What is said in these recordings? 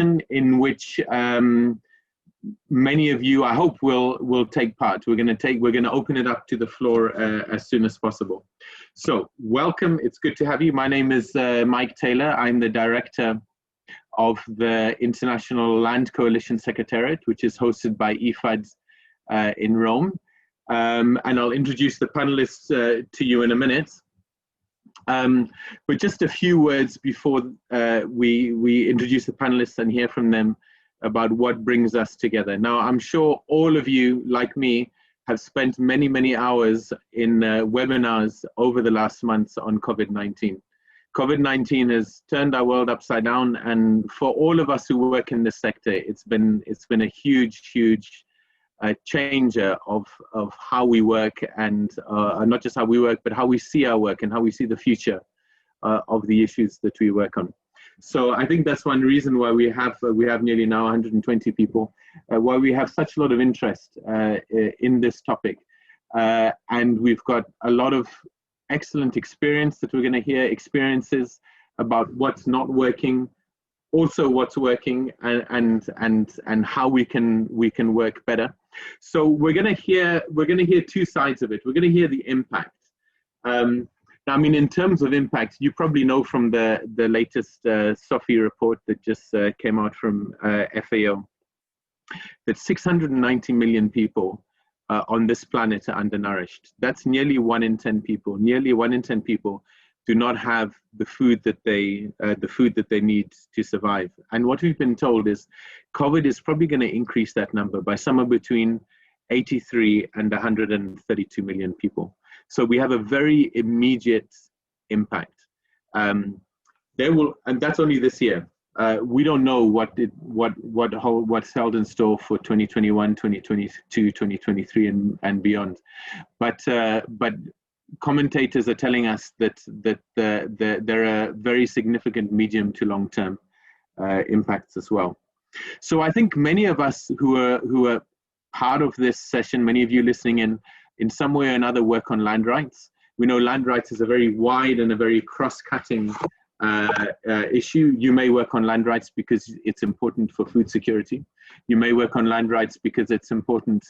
in which many of you, I hope, will take part. We're going to open it up to the floor as soon as possible. So welcome. It's good to have you. My name is Mike Taylor. I'm the director of the International Land Coalition Secretariat, which is hosted by IFAD in Rome. And I'll introduce the panelists to you in a minute. But just a few words before we introduce the panelists and hear from them about what brings us together. Now, I'm sure all of you, like me, have spent many, many hours in webinars over the last months on COVID-19. COVID-19 has turned our world upside down, and for all of us who work in this sector, it's been a huge, huge changer of how we work, and not just how we work, but how we see our work and how we see the future of the issues that we work on. So I think that's one reason why we have nearly now 120 people, why we have such a lot of interest in this topic, and we've got a lot of excellent experience that we're going to hear, experiences about what's not working, also what's working, and how we can work better. So we're going to hear two sides of it. We're going to hear the impact. I mean, in terms of impact, you probably know from the latest SOFI report that just came out from FAO that 690 million people on this planet are undernourished. That's nearly 1 in 10 people. Nearly 1 in 10 people do not have the food that they need to survive. And what we've been told is COVID is probably going to increase that number by somewhere between 83 and 132 million people. So we have a very immediate impact. And that's only this year. We don't know what's held in store for 2021, 2022, 2023, and beyond. But commentators are telling us that there are very significant medium to long term impacts as well. So I think many of us who are part of this session, many of you listening in some way or another work on land rights. We know land rights is a very wide and a very cross-cutting issue. You may work on land rights because it's important for food security. You may work on land rights because it's important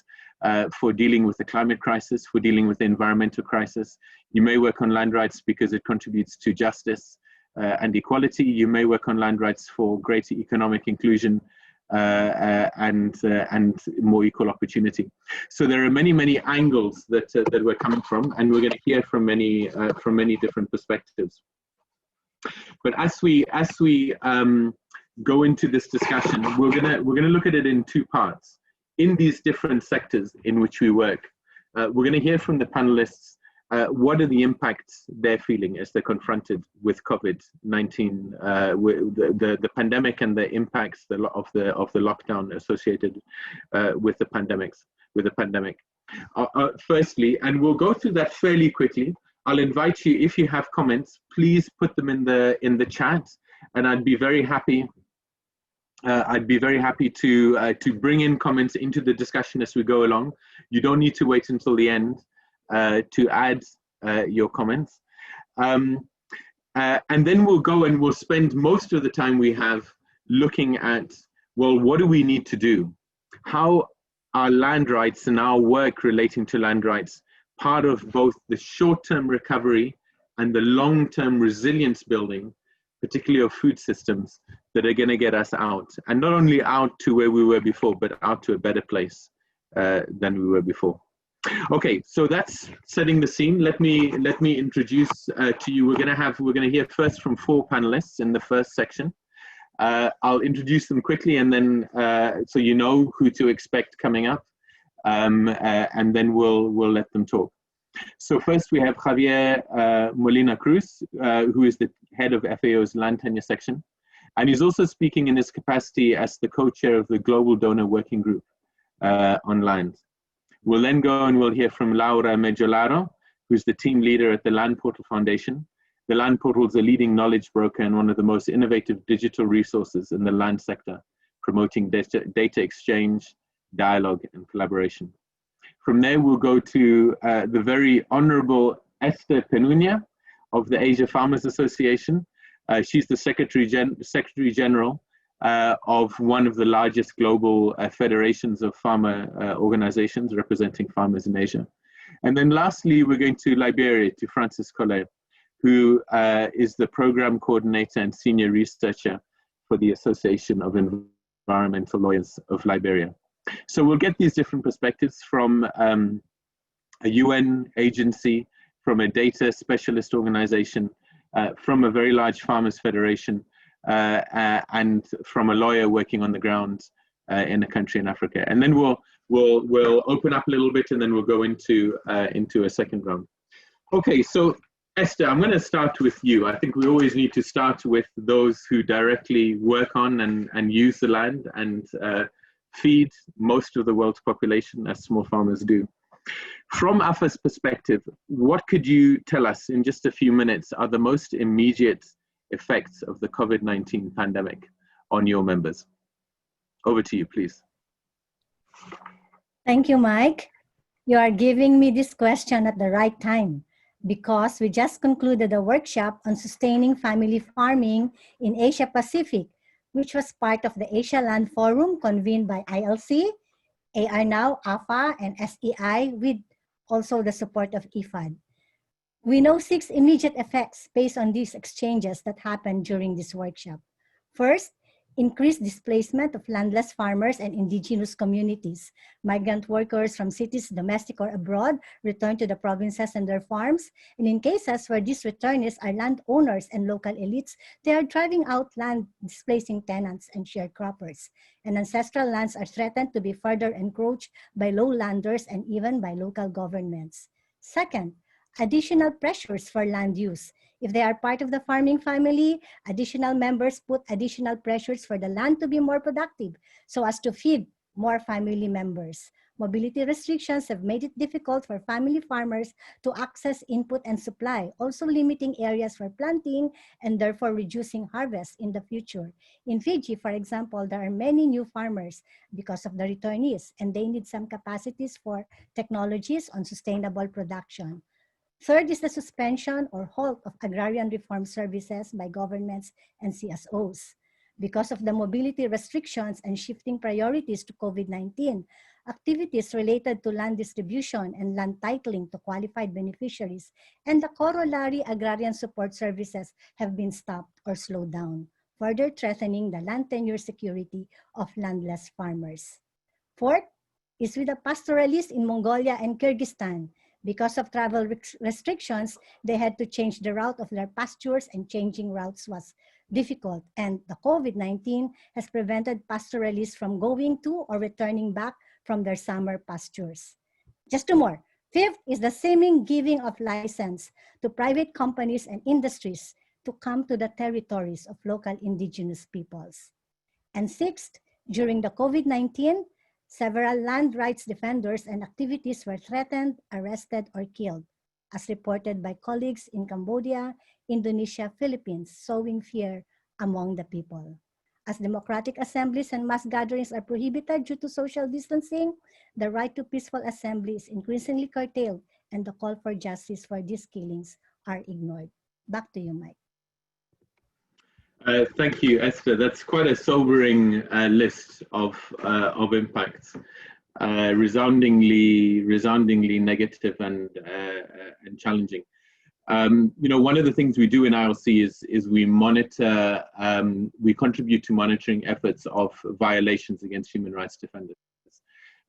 for dealing with the climate crisis, for dealing with the environmental crisis. You may work on land rights because it contributes to justice and equality. You may work on land rights for greater economic inclusion and more equal opportunity. So there are many, many angles that we're coming from, and we're going to hear from many different perspectives. But as we go into this discussion, we're gonna look at it in two parts. In these different sectors in which we work, we're gonna hear from the panelists what are the impacts they're feeling as they're confronted with COVID-19, the pandemic and the impacts of the lockdown associated with the pandemic. Firstly, and we'll go through that fairly quickly. I'll invite you, if you have comments, please put them in the chat, and I'd be very happy to bring in comments into the discussion as we go along. You don't need to wait until the end to add your comments. And then we'll go and we'll spend most of the time we have looking at, well, what do we need to do? How are land rights and our work relating to land rights part of both the short-term recovery and the long-term resilience building, particularly of food systems that are going to get us out, and not only out to where we were before, but out to a better place than we were before. Okay, so that's setting the scene. Let me introduce to you. We're going to hear first from 4 panelists in the first section. I'll introduce them quickly, and then so you know who to expect coming up. And then we'll let them talk. So first we have Javier MolinaCruz, who is the head of FAO's land tenure section, and he's also speaking in his capacity as the co-chair of the Global Donor Working Group on land. We'll then go and we'll hear from Laura Meggiolaro, who's the team leader at the Land Portal Foundation. The Land Portal is a leading knowledge broker and one of the most innovative digital resources in the land sector, promoting data exchange, dialogue, and collaboration. From there, we'll go to the very honorable Esther Penunia of the Asia Farmers Association. She's the Secretary General of one of the largest global federations of farmer organizations representing farmers in Asia. And then lastly, we're going to Liberia, to Francis Collet, who is the program coordinator and senior researcher for the Association of Environmental Lawyers of Liberia. So we'll get these different perspectives from a UN agency, from a data specialist organization, from a very large farmers federation, and from a lawyer working on the ground in a country in Africa. And then we'll open up a little bit, and then we'll go into a second round. Okay, so Esther, I'm going to start with you. I think we always need to start with those who directly work on and use the land and feed most of the world's population, as small farmers do. From AFA's perspective, what could you tell us in just a few minutes are the most immediate effects of the COVID-19 pandemic on your members? Over to you, please. Thank you, Mike. You are giving me this question at the right time, because we just concluded a workshop on sustaining family farming in Asia Pacific, which was part of the Asia Land Forum convened by ILC, AR Now, AFA, and SEI, with also the support of IFAD. We know 6 immediate effects based on these exchanges that happened during this workshop. First, increased displacement of landless farmers and indigenous communities. Migrant workers from cities, domestic or abroad, return to the provinces and their farms. And in cases where these returnees are landowners and local elites, they are driving out land, displacing tenants and sharecroppers. And ancestral lands are threatened to be further encroached by lowlanders and even by local governments. Second, additional pressures for land use. If they are part of the farming family, additional members put additional pressures for the land to be more productive so as to feed more family members. Mobility restrictions have made it difficult for family farmers to access input and supply, also limiting areas for planting and therefore reducing harvest in the future. In Fiji, for example, there are many new farmers because of the returnees, and they need some capacities for technologies on sustainable production. Third is the suspension or halt of agrarian reform services by governments and CSOs. Because of the mobility restrictions and shifting priorities to COVID-19, activities related to land distribution and land titling to qualified beneficiaries and the corollary agrarian support services have been stopped or slowed down, further threatening the land tenure security of landless farmers. Fourth is with the pastoralists in Mongolia and Kyrgyzstan. Because of travel restrictions, they had to change the route of their pastures, and changing routes was difficult. And the COVID-19 has prevented pastoralists from going to or returning back from their summer pastures. Just 2 more. Fifth is the seeming giving of license to private companies and industries to come to the territories of local indigenous peoples. And sixth, during the COVID-19, several land rights defenders and activists were threatened, arrested, or killed, as reported by colleagues in Cambodia, Indonesia, Philippines, sowing fear among the people. As democratic assemblies and mass gatherings are prohibited due to social distancing, the right to peaceful assembly is increasingly curtailed, and the call for justice for these killings are ignored. Back to you, Mike. Thank you, Esther. That's quite a sobering list of impacts, resoundingly negative and challenging. You know, one of the things we do in ILC is we monitor, we contribute to monitoring efforts of violations against human rights defenders,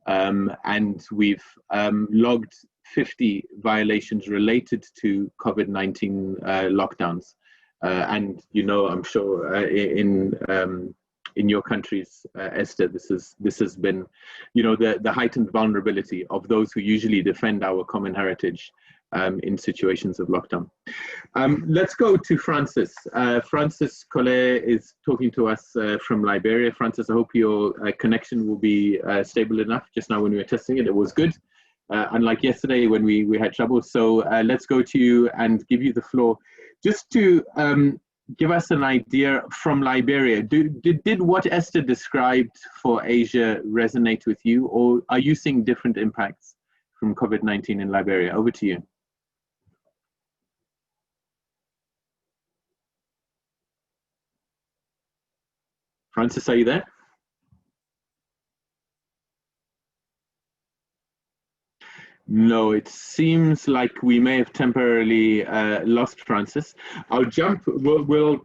and we've logged 50 violations related to COVID-19 lockdowns. And you know, I'm sure in your countries, Esther, this has been, you know, the heightened vulnerability of those who usually defend our common heritage in situations of lockdown. Let's go to Francis. Francis Collet is talking to us from Liberia. Francis, I hope your connection will be stable enough. Just now when we were testing it, it was good. Unlike yesterday when we had trouble. So let's go to you and give you the floor. Just to give us an idea from Liberia, did what Esther described for Asia resonate with you, or are you seeing different impacts from COVID-19 in Liberia? Over to you. Francis, are you there? No, it seems like we may have temporarily lost Francis. I'll jump. We'll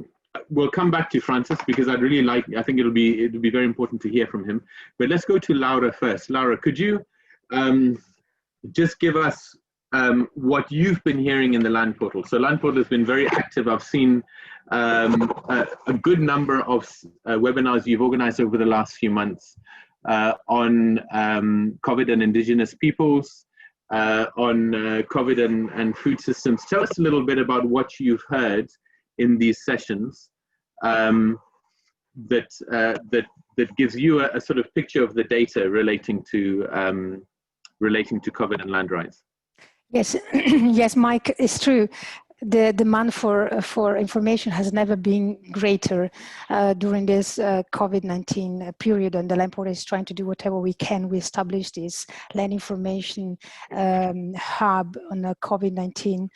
come back to Francis because I'd really like. I think it'll be very important to hear from him. But let's go to Laura first. Laura, could you just give us what you've been hearing in the Land Portal? So Land Portal has been very active. I've seen a good number of webinars you've organized over the last few months on COVID and indigenous peoples. On COVID and food systems. Tell us a little bit about what you've heard in these sessions that gives you a sort of picture of the data relating to COVID and land rights. Yes, yes, Mike, it's true. The demand for information has never been greater during this COVID-19 period, and the Land Portal is trying to do whatever we can. We established this land information hub on COVID-19.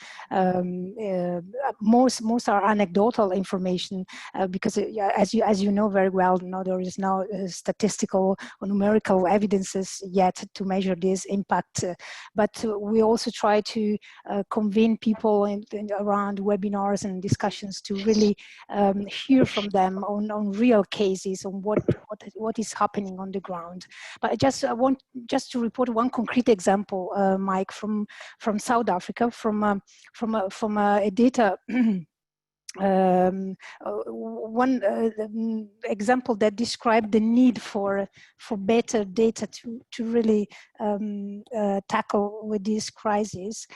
Most are anecdotal information because, as you know very well, there is no statistical or numerical evidences yet to measure this impact. But we also try to convene people around webinars and discussions to really hear from them on real cases, on what is happening on the ground. But I want to report one concrete example, Mike, from South Africa, from a data. One example that described the need for better data to really tackle with this crisis.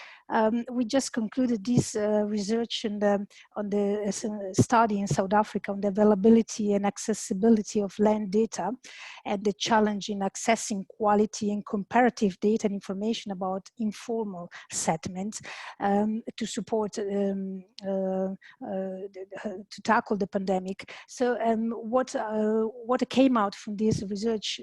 We just concluded this research on the study in South Africa on the availability and accessibility of land data and the challenge in accessing quality and comparative data and information about informal settlements to support to tackle the pandemic. So what came out from this research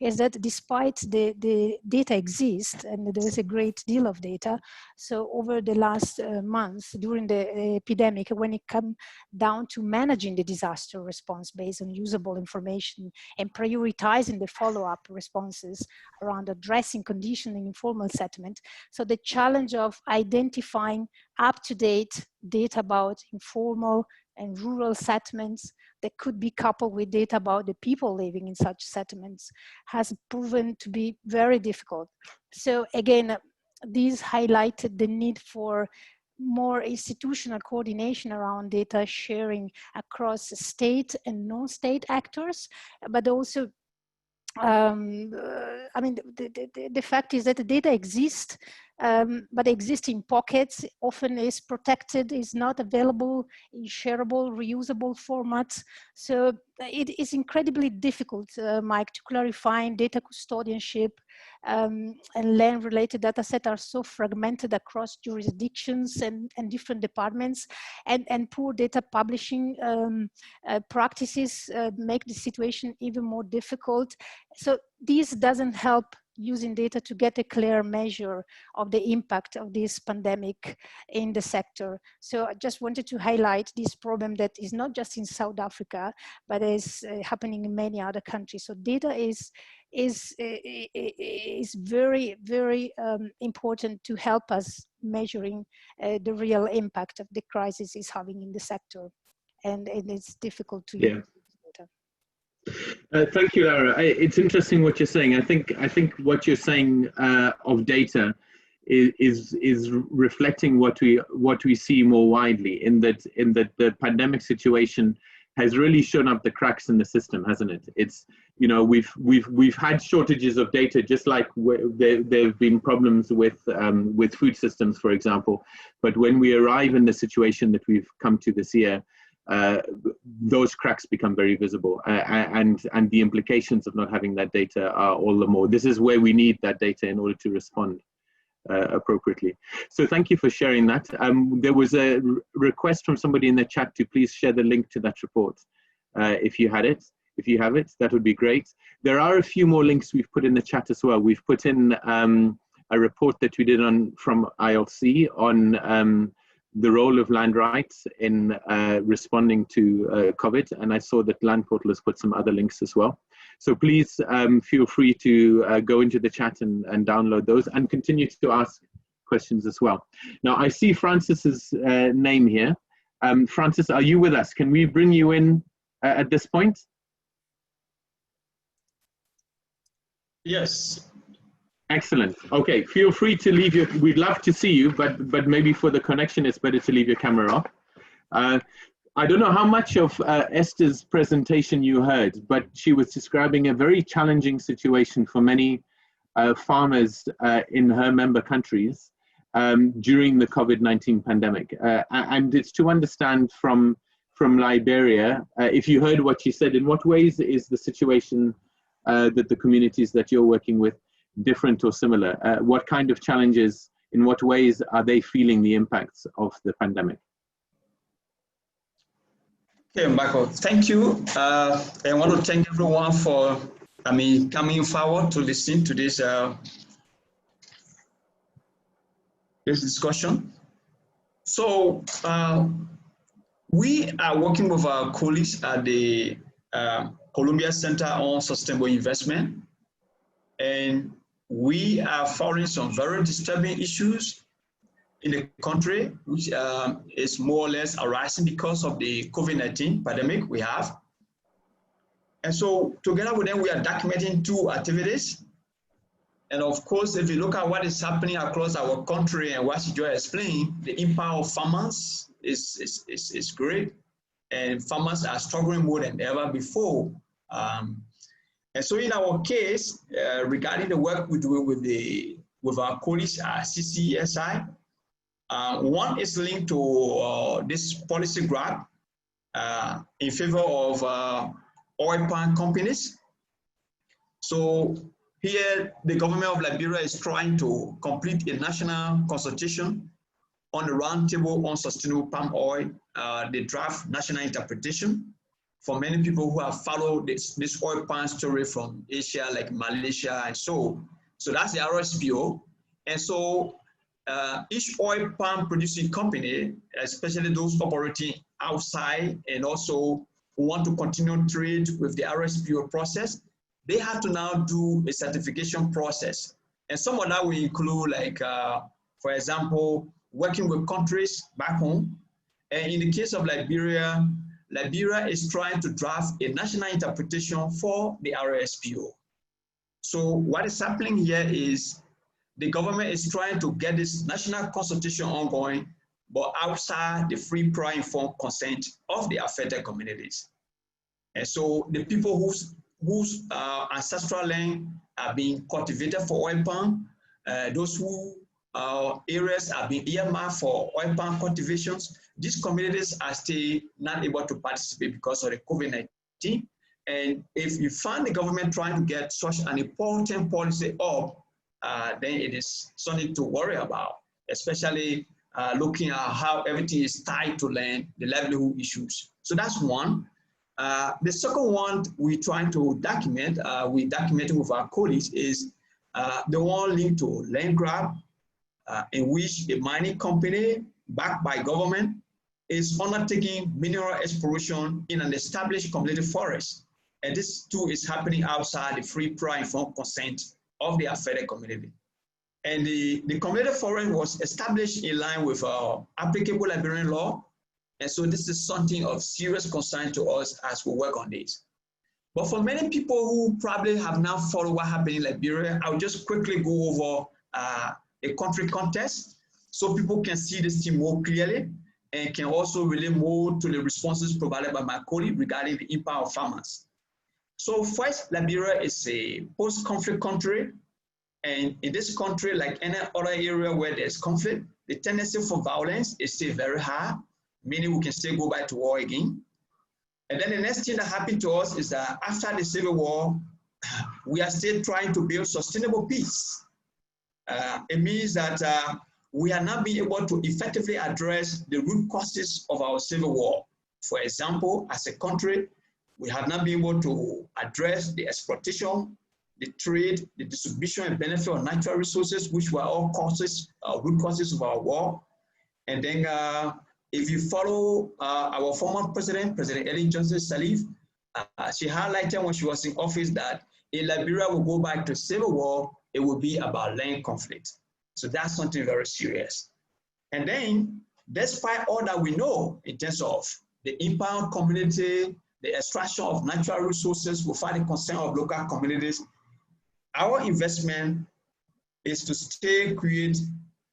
is that despite the data exists, and there is a great deal of data, so over the last months during the epidemic, when it comes down to managing the disaster response based on usable information and prioritizing the follow-up responses around addressing conditions in informal settlement, so the challenge of identifying up-to-date data about informal and rural settlements that could be coupled with data about the people living in such settlements has proven to be very difficult. So again, these highlighted the need for more institutional coordination around data sharing across state and non-state actors, but also I mean, the fact is that the data exists, but exists in pockets, often is protected, is not available in shareable, reusable formats. So it is incredibly difficult, Mike, to clarify data custodianship and land-related data sets are so fragmented across jurisdictions and different departments, and poor data publishing practices make the situation even more difficult. So this doesn't help using data to get a clear measure of the impact of this pandemic in the sector. So I just wanted to highlight this problem that is not just in South Africa, but is happening in many other countries. So data is very, very important to help us measuring the real impact of the crisis is having in the sector. And it's difficult to use data. Thank you, Lara. It's interesting what you're saying. I think what you're saying of data is reflecting what we see more widely in that the pandemic situation has really shown up the cracks in the system, hasn't it? It's, you know, we've had shortages of data, just like there have been problems with food systems, for example. But when we arrive in the situation that we've come to this year, those cracks become very visible, and the implications of not having that data are all the more. This is where we need that data in order to respond appropriately. So thank you for sharing that. There was a request from somebody in the chat to please share the link to that report. If you have it, that would be great. There are a few more links we've put in the chat as well. We've put in a report that we did from ILC on the role of land rights in responding to COVID, and I saw that Land Portal has put some other links as well. So please feel free to go into the chat and download those and continue to ask questions as well. Now I see Francis's name here. Francis, are you with us? Can we bring you in at this point? Yes. Excellent. Okay, feel free to leave your, we'd love to see you, but maybe for the connection, it's better to leave your camera off. I don't know how much of Esther's presentation you heard, but she was describing a very challenging situation for many farmers in her member countries during the COVID-19 pandemic. And it's to understand from Liberia, if you heard what she said, in what ways is the situation that the communities that you're working with different or similar? What kind of challenges, in what ways are they feeling the impacts of the pandemic? Okay, Michael, thank you. I want to thank everyone for, coming forward to listen to this this discussion. So we are working with our colleagues at the Columbia Center on Sustainable Investment, and we are following some very disturbing issues in the country, which is more or less arising because of the COVID-19 pandemic we have. And so together with them, we are documenting 2 activities. And of course, if you look at what is happening across our country and what she just explained, the impact of farmers is great. And farmers are struggling more than ever before. And so in our case, regarding the work we do with our colleagues at CCSI, one is linked to this policy grab in favor of oil palm companies. So here, the government of Liberia is trying to complete a national consultation on the roundtable on sustainable palm oil, the draft national interpretation. For many people who have followed this oil palm story from Asia, like Malaysia and so that's the RSPO. And so each oil palm producing company, especially those operating outside and also who want to continue trade with the RSPO process, they have to now do a certification process. And some of that will include, like, for example, working with countries back home. And in the case of Liberia, Liberia is trying to draft a national interpretation for the RSPO. So what is happening here is the government is trying to get this national consultation ongoing, but outside the free, prior, informed consent of the affected communities. And so the people whose ancestral land are being cultivated for oil palm, those who areas are being earmarked for oil palm cultivations, these communities are still not able to participate because of the COVID-19. And if you find the government trying to get such an important policy up, then it is something to worry about, especially looking at how everything is tied to land, the livelihood issues. So that's one. The second one we're trying to document, we're documenting with our colleagues, is the one linked to land grab, in which a mining company backed by government is undertaking mineral exploration in an established community forest. And this too is happening outside the free, prior, informed consent of the affected community. And the community forest was established in line with applicable Liberian law. And so this is something of serious concern to us as we work on this. But for many people who probably have now followed what happened in Liberia, I'll just quickly go over a country context so people can see this thing more clearly and can also relate more to the responses provided by my colleague regarding the impact of farmers. So first, Liberia is a post-conflict country. And in this country, like any other area where there's conflict, the tendency for violence is still very high, meaning we can still go back to war again. And then the next thing that happened to us is that after the Civil War, we are still trying to build sustainable peace. It means that we are not being able to effectively address the root causes of our Civil War. For example, as a country, we have not been able to address the exploitation, the trade, the distribution and benefit of natural resources, which were all causes, root causes of our war. And then if you follow our former president, President Ellen Johnson Sirleaf, she highlighted when she was in office that if Liberia will go back to civil war, it will be about land conflict. So that's something very serious. And then, despite all that we know in terms of the impact community, the extraction of natural resources without the consent of local communities, our investment is to still create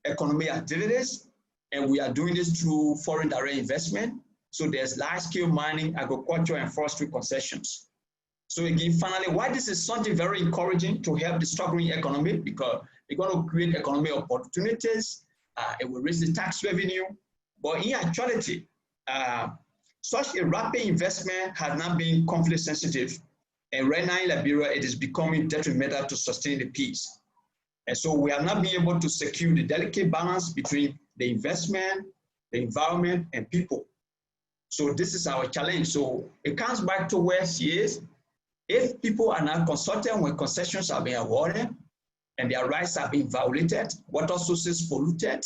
economic activities, and we are doing this through foreign direct investment. So there's large-scale mining, agriculture, and forestry concessions. So again, finally, why this is something very encouraging to help the struggling economy, because we're going to create economic opportunities, it will raise the tax revenue, but in actuality, such a rapid investment has not been conflict sensitive, and right now in Liberia, it is becoming detrimental to sustain the peace. And so we have not been able to secure the delicate balance between the investment, the environment, and people. So this is our challenge. So it comes back to where she is. If people are not consulted when concessions are being awarded and their rights are being violated, water sources polluted,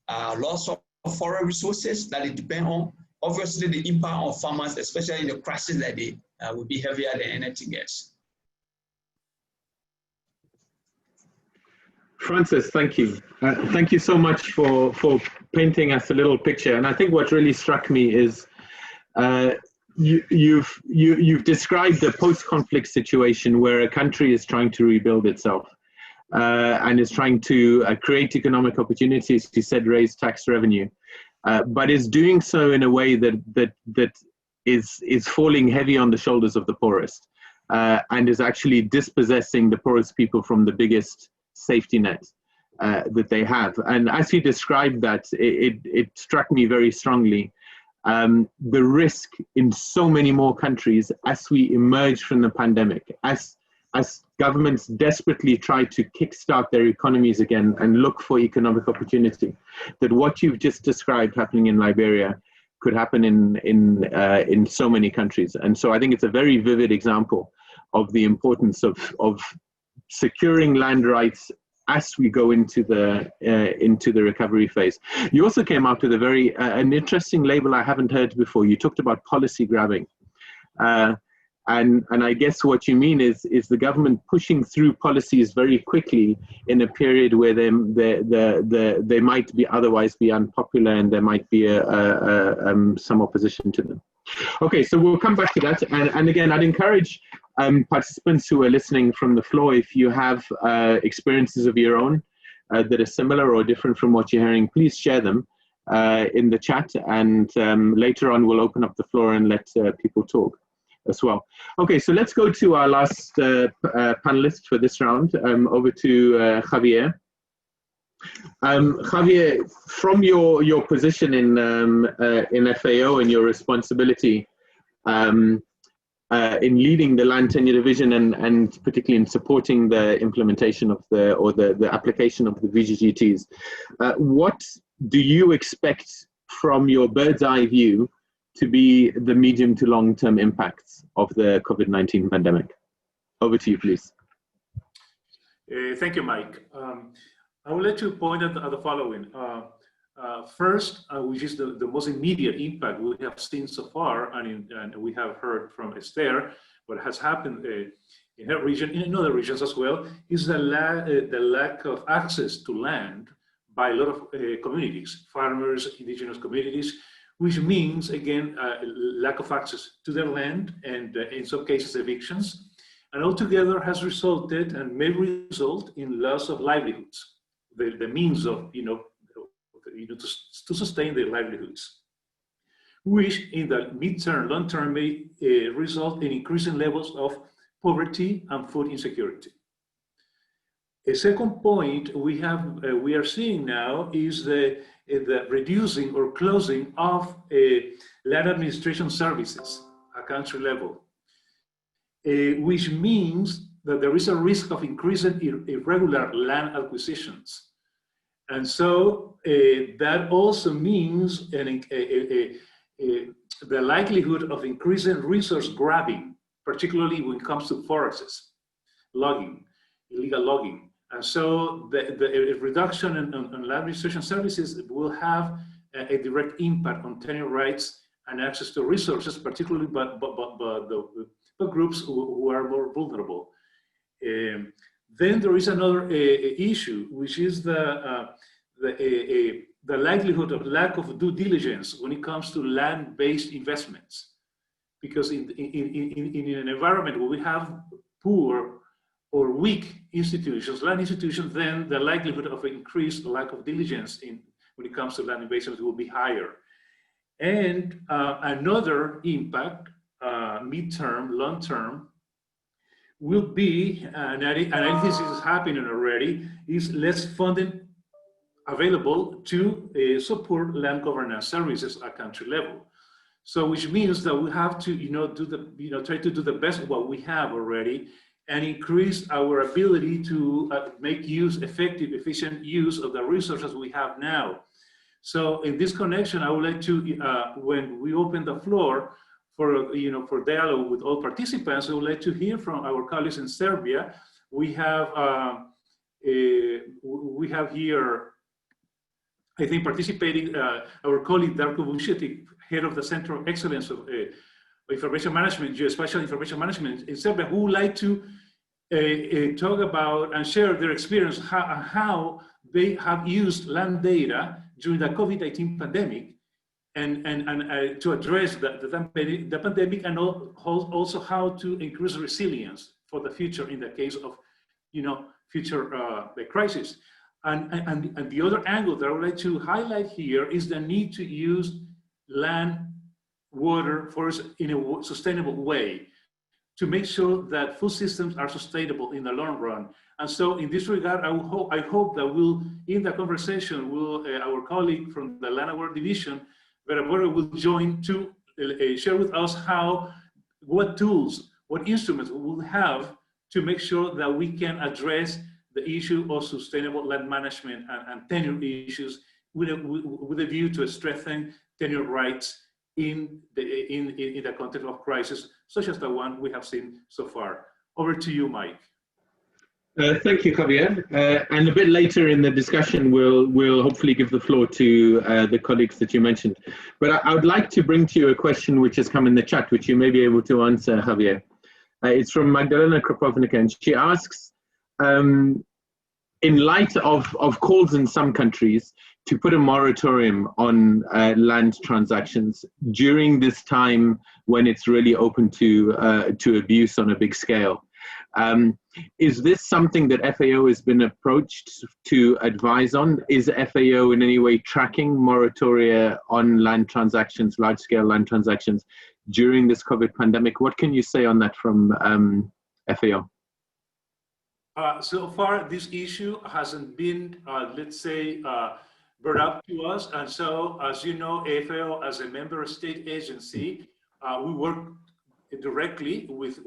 loss of foreign resources that they depend on, obviously the impact on farmers, especially in the crisis like they will be heavier than anything else. Francis, thank you. Thank you so much for painting us a little picture. And I think what really struck me is you've described a post-conflict situation where a country is trying to rebuild itself and is trying to create economic opportunities, you said raise tax revenue, but is doing so in a way that is falling heavy on the shoulders of the poorest and is actually dispossessing the poorest people from the biggest safety net that they have. And as you described that, it struck me very strongly. The risk in so many more countries as we emerge from the pandemic, as governments desperately try to kickstart their economies again and look for economic opportunity, that what you've just described happening in Liberia could happen in so many countries. And so I think it's a very vivid example of the importance of securing land rights as we go into the recovery phase. You also came up with a very an interesting label I haven't heard before. You talked about policy grabbing, and I guess what you mean is the government pushing through policies very quickly in a period where they might be otherwise be unpopular and there might be some opposition to them. Okay, so we'll come back to that, and again, I'd encourage participants who are listening from the floor, if you have experiences of your own that are similar or different from what you're hearing, please share them in the chat, and later on we'll open up the floor and let people talk as well. Okay, so let's go to our last panelist for this round, over to Javier. Javier, from your position in FAO and your responsibility in leading the land tenure division and particularly in supporting the implementation of the application of the VGGTs, what do you expect from your bird's eye view to be the medium to long-term impacts of the COVID-19 pandemic? Over to you, please. Thank you, Mike. I would like to point at the following. First, which is the most immediate impact we have seen so far, and we have heard from Esther, what has happened in her region, in other regions as well, is the lack of access to land by a lot of communities, farmers, indigenous communities, which means, again, lack of access to their land and in some cases evictions, and altogether has resulted and may result in loss of livelihoods, the means of, to sustain their livelihoods, which in the mid-term, long-term may result in increasing levels of poverty and food insecurity. A second point we are seeing now is the reducing or closing of land administration services at country level, which means that there is a risk of increasing irregular land acquisitions. And so that also means the likelihood of increasing resource grabbing, particularly when it comes to forests, logging, illegal logging. And so the reduction in land administration services will have a direct impact on tenure rights and access to resources, particularly but the groups who are more vulnerable. Then there is another issue, which is the likelihood of lack of due diligence when it comes to land-based investments. Because in an environment where we have poor or weak institutions, land institutions, then the likelihood of increased lack of diligence when it comes to land investments will be higher. And another impact, midterm, long-term, will be, and I think this is happening already, is less funding available to support land governance services at country level. So, which means that we have to, try to do the best of what we have already, and increase our ability to make effective, efficient use of the resources we have now. So, in this connection, I would like to, when we open the floor for dialogue with all participants, I would like to hear from our colleagues in Serbia. We have here, I think, participating our colleague Darko Vucetic, head of the Center of Excellence of Information Management, Geospatial Information Management in Serbia, who would like to talk about and share their experience, how they have used land data during the COVID-19 pandemic and to address the pandemic, and also how to increase resilience for the future in the case of future crisis. And the other angle that I would like to highlight here is the need to use land, water, forest in a sustainable way to make sure that food systems are sustainable in the long run. And so in this regard, I hope that in the conversation, our colleague from the Land Award Division, Vera Borre, will join to share with us what tools, what instruments we will have to make sure that we can address the issue of sustainable land management and tenure issues with a view to strengthen tenure rights in the context of crisis, such as the one we have seen so far. Over to you, Mike. Thank you, Javier. And a bit later in the discussion, we'll hopefully give the floor to the colleagues that you mentioned. But I would like to bring to you a question which has come in the chat, which you may be able to answer, Javier. It's from Magdalena Kropownika, and she asks, in light of calls in some countries to put a moratorium on land transactions during this time when it's really open to abuse on a big scale, is this something that FAO has been approached to advise on? Is FAO in any way tracking moratoria on land transactions, large-scale land transactions during this COVID pandemic? What can you say on that from FAO? So far, this issue hasn't been, let's say, brought up to us. And so, as you know, FAO, as a member state agency, we work directly with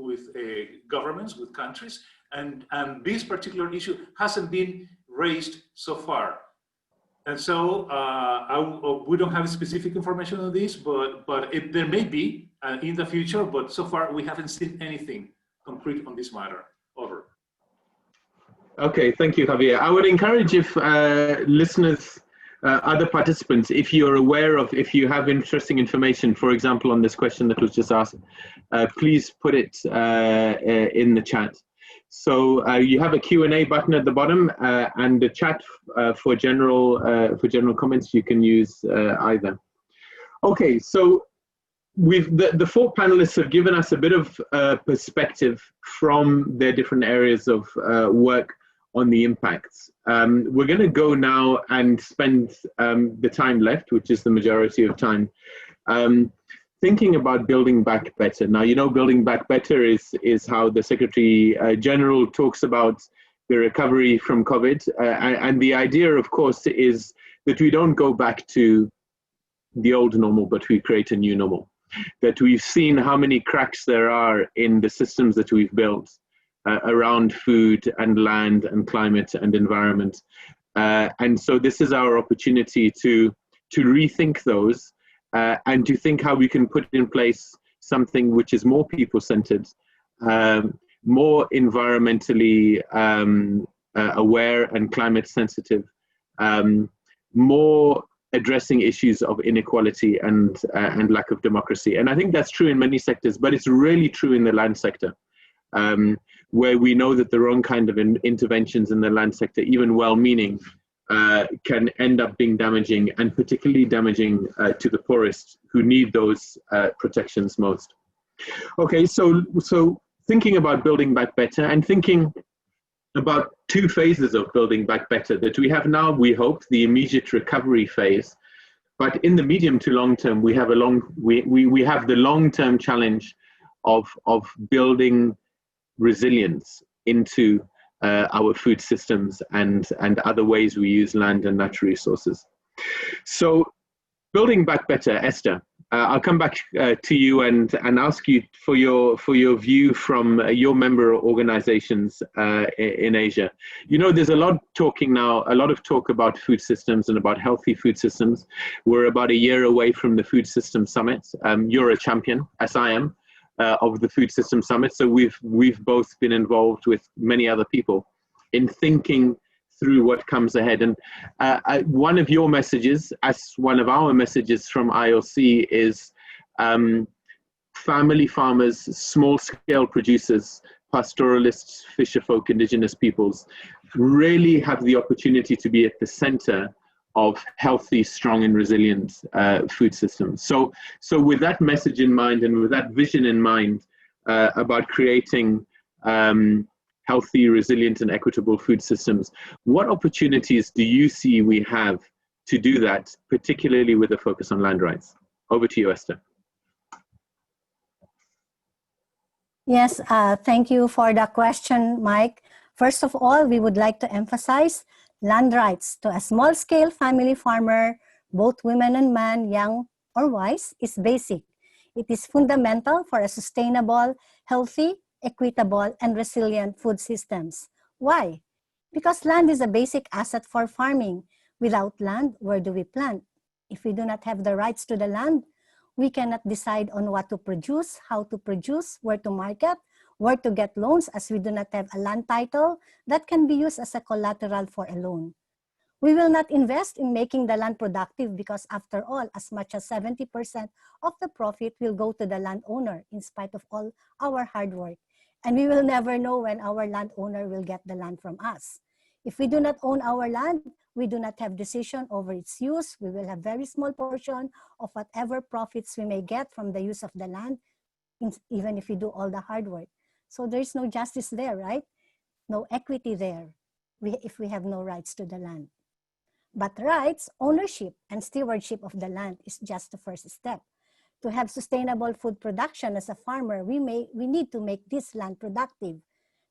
governments, with countries, and this particular issue hasn't been raised so far. And so we don't have specific information on this, but there may be in the future, but so far we haven't seen anything concrete on this matter. Over. Okay, thank you, Javier. I would encourage if listeners, other participants, if you're aware of, if you have interesting information, for example, on this question that was just asked, please put it in the chat. So you have a Q&A button at the bottom and the chat for general comments. You can use either. Okay, so the four panelists have given us a bit of perspective from their different areas of work on the impacts. We're going to go now and spend the time left, which is the majority of time, thinking about building back better. Now, you know, building back better is how the Secretary General talks about the recovery from COVID. And the idea, of course, is that we don't go back to the old normal, but we create a new normal. That we've seen how many cracks there are in the systems that we've built around food and land and climate and environment. And so this is our opportunity to rethink those and to think how we can put in place something which is more people-centered, more environmentally aware and climate sensitive, more addressing issues of inequality and lack of democracy. And I think that's true in many sectors, but it's really true in the land sector, where we know that the wrong kind of interventions in the land sector, even well-meaning, can end up being damaging, and particularly damaging to the poorest who need those protections most. Okay, so thinking about building back better, and thinking about two phases of building back better that we have now, we hope, the immediate recovery phase, but in the medium to long term, we have the long-term challenge of building resilience into our food systems and other ways we use land and natural resources. So building back better, Esther, I'll come back to you and ask you for your view from your member organizations in Asia. You know, there's a lot of talk about food systems and about healthy food systems. We're about a year away from the Food System Summit. You're a champion, as I am, of the Food System Summit. So we've both been involved with many other people in thinking through what comes ahead. And one of your messages, as one of our messages from IOC, is family farmers, small-scale producers, pastoralists, fisherfolk, indigenous peoples really have the opportunity to be at the center of healthy, strong, and resilient food systems. So with that message in mind and with that vision in mind about creating healthy, resilient, and equitable food systems, what opportunities do you see we have to do that, particularly with a focus on land rights? Over to you, Esther. Yes, thank you for the question, Mike. First of all, we would like to emphasize land rights to a small-scale family farmer, both women and men, young or wise, is basic. It is fundamental for a sustainable, healthy, equitable, and resilient food systems. Why? Because land is a basic asset for farming. Without land, where do we plant? If we do not have the rights to the land, we cannot decide on what to produce, how to produce, where to market, where to get loans, as we do not have a land title that can be used as a collateral for a loan. We will not invest in making the land productive because, after all, as much as 70% of the profit will go to the landowner in spite of all our hard work. And we will never know when our landowner will get the land from us. If we do not own our land, we do not have decision over its use. We will have very small portion of whatever profits we may get from the use of the land, even if we do all the hard work. So there is no justice there, right? No equity there if we have no rights to the land. But rights, ownership, and stewardship of the land is just the first step. To have sustainable food production as a farmer, we need to make this land productive,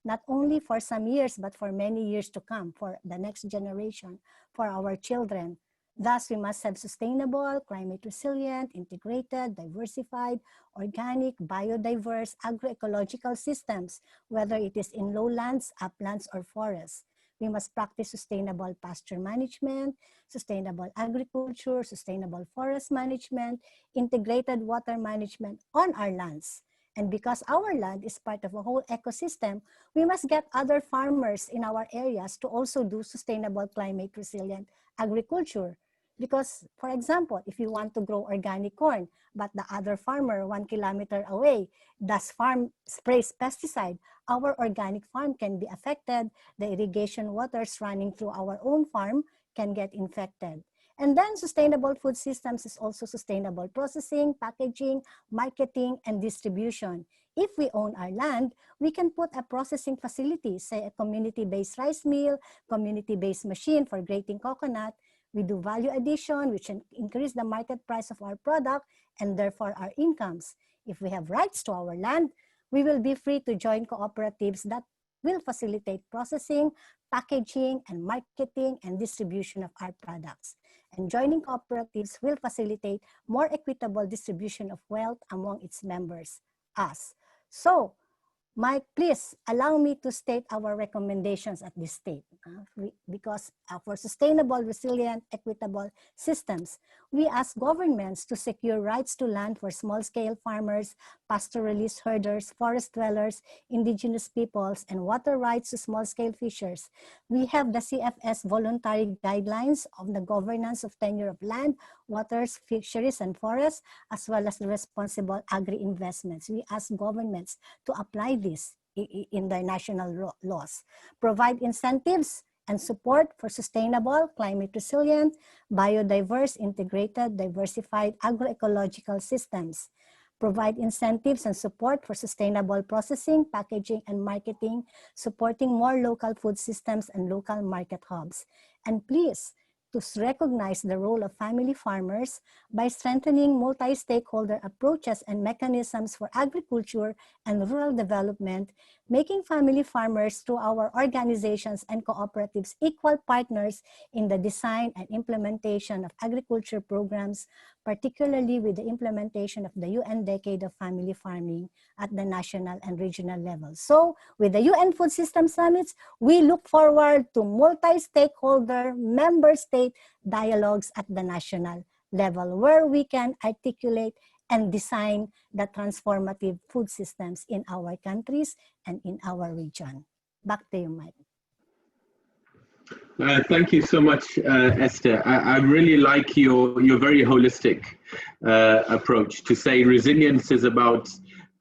not only for some years, but for many years to come, for the next generation, for our children. Thus, we must have sustainable, climate resilient, integrated, diversified, organic, biodiverse, agroecological systems, whether it is in lowlands, uplands, or forests. We must practice sustainable pasture management, sustainable agriculture, sustainable forest management, integrated water management on our lands. And because our land is part of a whole ecosystem, we must get other farmers in our areas to also do sustainable climate resilient agriculture. Because, for example, if you want to grow organic corn, but the other farmer 1 kilometer away sprays pesticide, our organic farm can be affected. The irrigation waters running through our own farm can get infected. And then sustainable food systems is also sustainable processing, packaging, marketing, and distribution. If we own our land, we can put a processing facility, say a community-based rice mill, community-based machine for grating coconut. We do value addition, which can increase the market price of our product and therefore our incomes. If we have rights to our land, we will be free to join cooperatives that will facilitate processing, packaging, and marketing and distribution of our products. And joining cooperatives will facilitate more equitable distribution of wealth among its members, us. So, Mike, please allow me to state our recommendations at this stage. Because for sustainable, resilient, equitable systems, we ask governments to secure rights to land for small-scale farmers, pastoralists, herders, forest dwellers, indigenous peoples, and water rights to small-scale fishers. We have the CFS voluntary guidelines on the governance of tenure of land, waters, fisheries, and forests, as well as the responsible agri-investments. We ask governments to apply this in their national laws, provide incentives and support for sustainable, climate resilient, biodiverse, integrated, diversified agroecological systems, provide incentives and support for sustainable processing, packaging, and marketing, supporting more local food systems and local market hubs. And please, to recognize the role of family farmers by strengthening multi-stakeholder approaches and mechanisms for agriculture and rural development, making family farmers through our organizations and cooperatives equal partners in the design and implementation of agriculture programs, particularly with the implementation of the UN Decade of Family Farming at the national and regional level. So with the UN Food System Summits, we look forward to multi-stakeholder member state dialogues at the national level where we can articulate and design the transformative food systems in our countries and in our region. Back to you, Mike. Thank you so much, Esther. I really like your very holistic approach to say resilience is about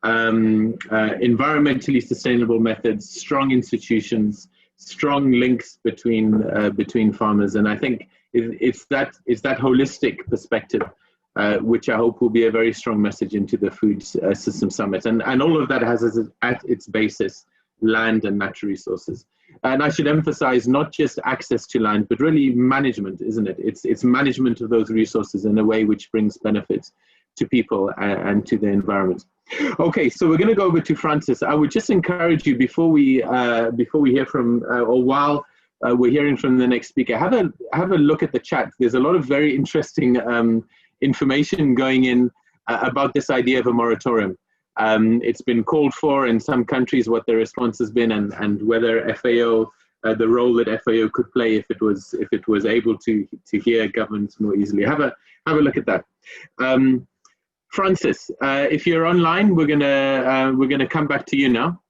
environmentally sustainable methods, strong institutions, strong links between farmers, and I think it's that holistic perspective which I hope will be a very strong message into the Food System Summit, and all of that has at its basis land and natural resources. And I should emphasize not just access to land, but really management, isn't it? It's management of those resources in a way which brings benefits to people and to the environment. Okay, so we're going to go over to Francis. I would just encourage you before we hear from, or while we're hearing from the next speaker, have a look at the chat. There's a lot of very interesting information going in about this idea of a moratorium. It's been called for in some countries, what the response has been, and whether FAO, the role that FAO could play if it was able to hear governments more easily. Have a look at that. Francis, if you're online, we're gonna come back to you now.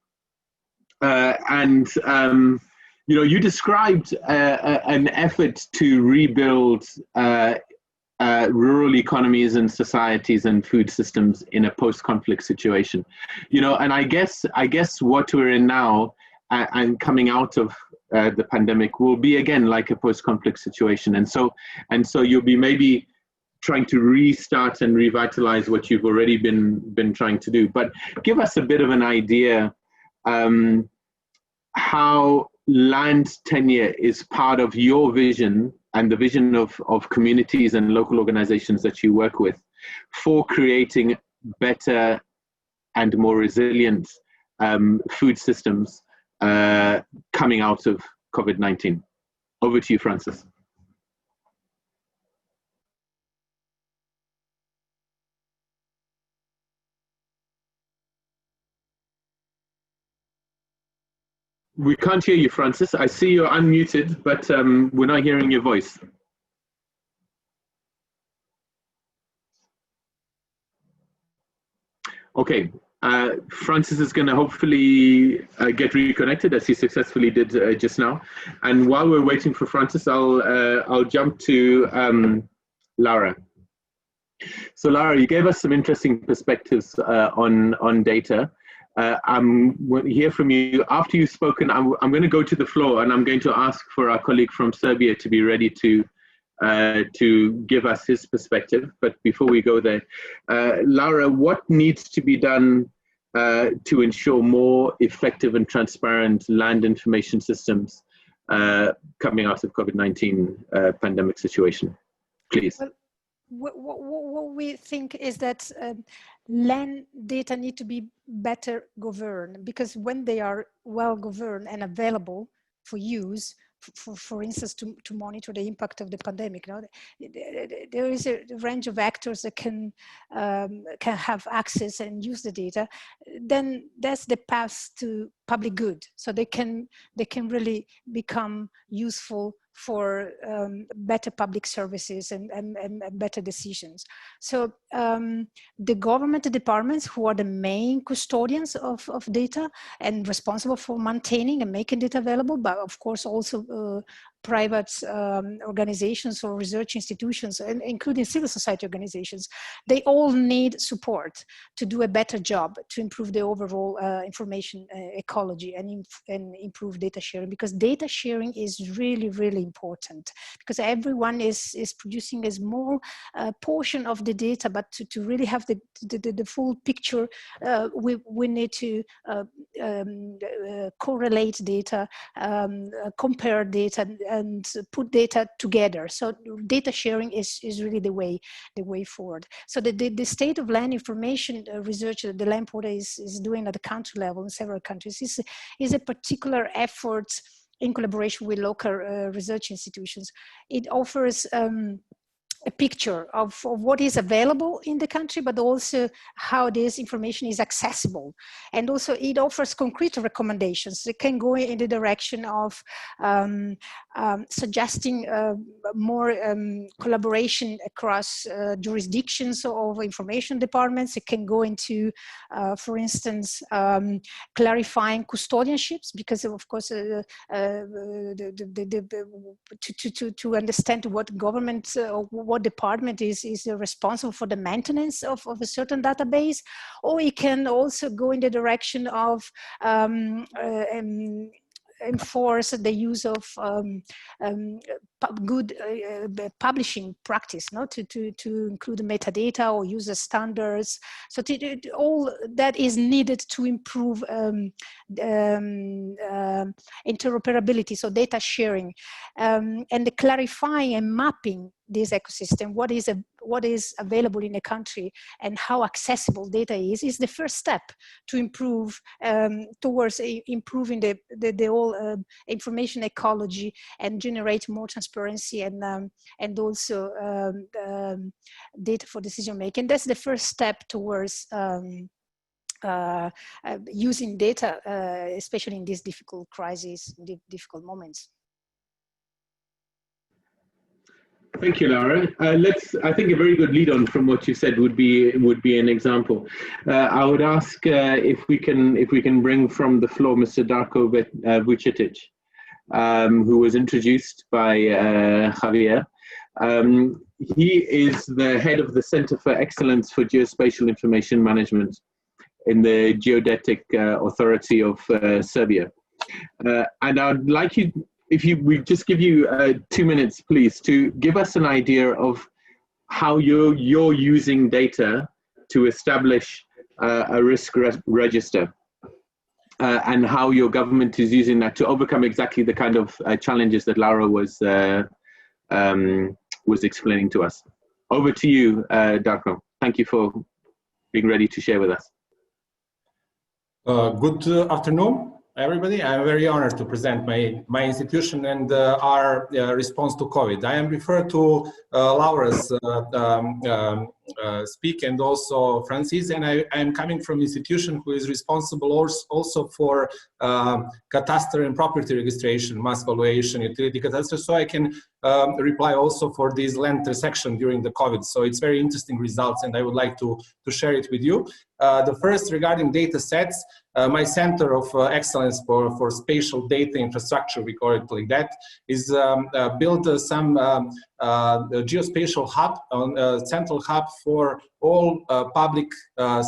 You know, you described an effort to rebuild rural economies and societies and food systems in a post-conflict situation. You know, and I guess what we're in now and coming out of the pandemic will be again like a post-conflict situation, and so you'll be maybe trying to restart and revitalize what you've already been trying to do. But give us a bit of an idea how land tenure is part of your vision and the vision of communities and local organizations that you work with for creating better and more resilient food systems coming out of COVID-19. Over to you, Francis. We can't hear you, Francis. I see you're unmuted, but we're not hearing your voice. Okay, Francis is going to hopefully get reconnected, as he successfully did just now. And while we're waiting for Francis, I'll jump to Lara. So Lara, you gave us some interesting perspectives on data. I'm going to hear from you. After you've spoken, I'm going to go to the floor and I'm going to ask for our colleague from Serbia to be ready to give us his perspective. But before we go there, Lara, what needs to be done to ensure more effective and transparent land information systems coming out of COVID-19 pandemic situation? Please. Well, what we think is that land data need to be better governed, because when they are well governed and available for use, for instance, to monitor the impact of the pandemic, you know, there is a range of actors that can have access and use the data. Then that's the path to public good. So they can really become useful for better public services and better decisions. So the government departments, who are the main custodians of data and responsible for maintaining and making data available, but of course also private organizations or research institutions, and including civil society organizations, they all need support to do a better job to improve the overall information ecology and improve data sharing, because data sharing is really, really important, because everyone is producing a small portion of the data, but to really have the full picture, we need to correlate data, compare data, and put data together. So data sharing is really the way forward. So the state of land information research that the Land Portal is doing at the country level in several countries is a particular effort in collaboration with local research institutions. It offers a picture of what is available in the country, but also how this information is accessible. And also it offers concrete recommendations. It can go in the direction of suggesting more collaboration across jurisdictions of information departments. It can go into, for instance, clarifying custodianships, because of course, to understand what government, what department is responsible for the maintenance of a certain database, or it can also go in the direction of enforce the use of good publishing practice, no? to include metadata or user standards. So all that is needed to improve interoperability, so data sharing, and the clarifying and mapping this ecosystem, what is available in a country and how accessible data is the first step to improve towards improving the whole information ecology and generate more transparency and also data for decision making. That's the first step towards using data, especially in these difficult crises, difficult moments. Thank you, Laura. I think a very good lead on from what you said would be an example. I would ask if we can bring from the floor Mr. Darko Vucetic, who was introduced by Javier. He is the head of the Center for Excellence for Geospatial Information Management in the Geodetic Authority of Serbia. And I'd like you, if we just give you 2 minutes, please, to give us an idea of how you're using data to establish a risk register, and how your government is using that to overcome exactly the kind of challenges that Laura was explaining to us. Over to you, Darko. Thank you for being ready to share with us. Good afternoon, everybody. I'm very honored to present my institution and our response to COVID. I am referred to Laura's speak and also Francis, and I am coming from an institution who is responsible also for cadastre and property registration, mass valuation, utility cadastre, so I can reply also for this land intersection during the COVID. So it's very interesting results, and I would like to share it with you. The first, regarding data sets, my center of excellence for spatial data infrastructure, we call it like that, is built some geospatial hub, central hub for all public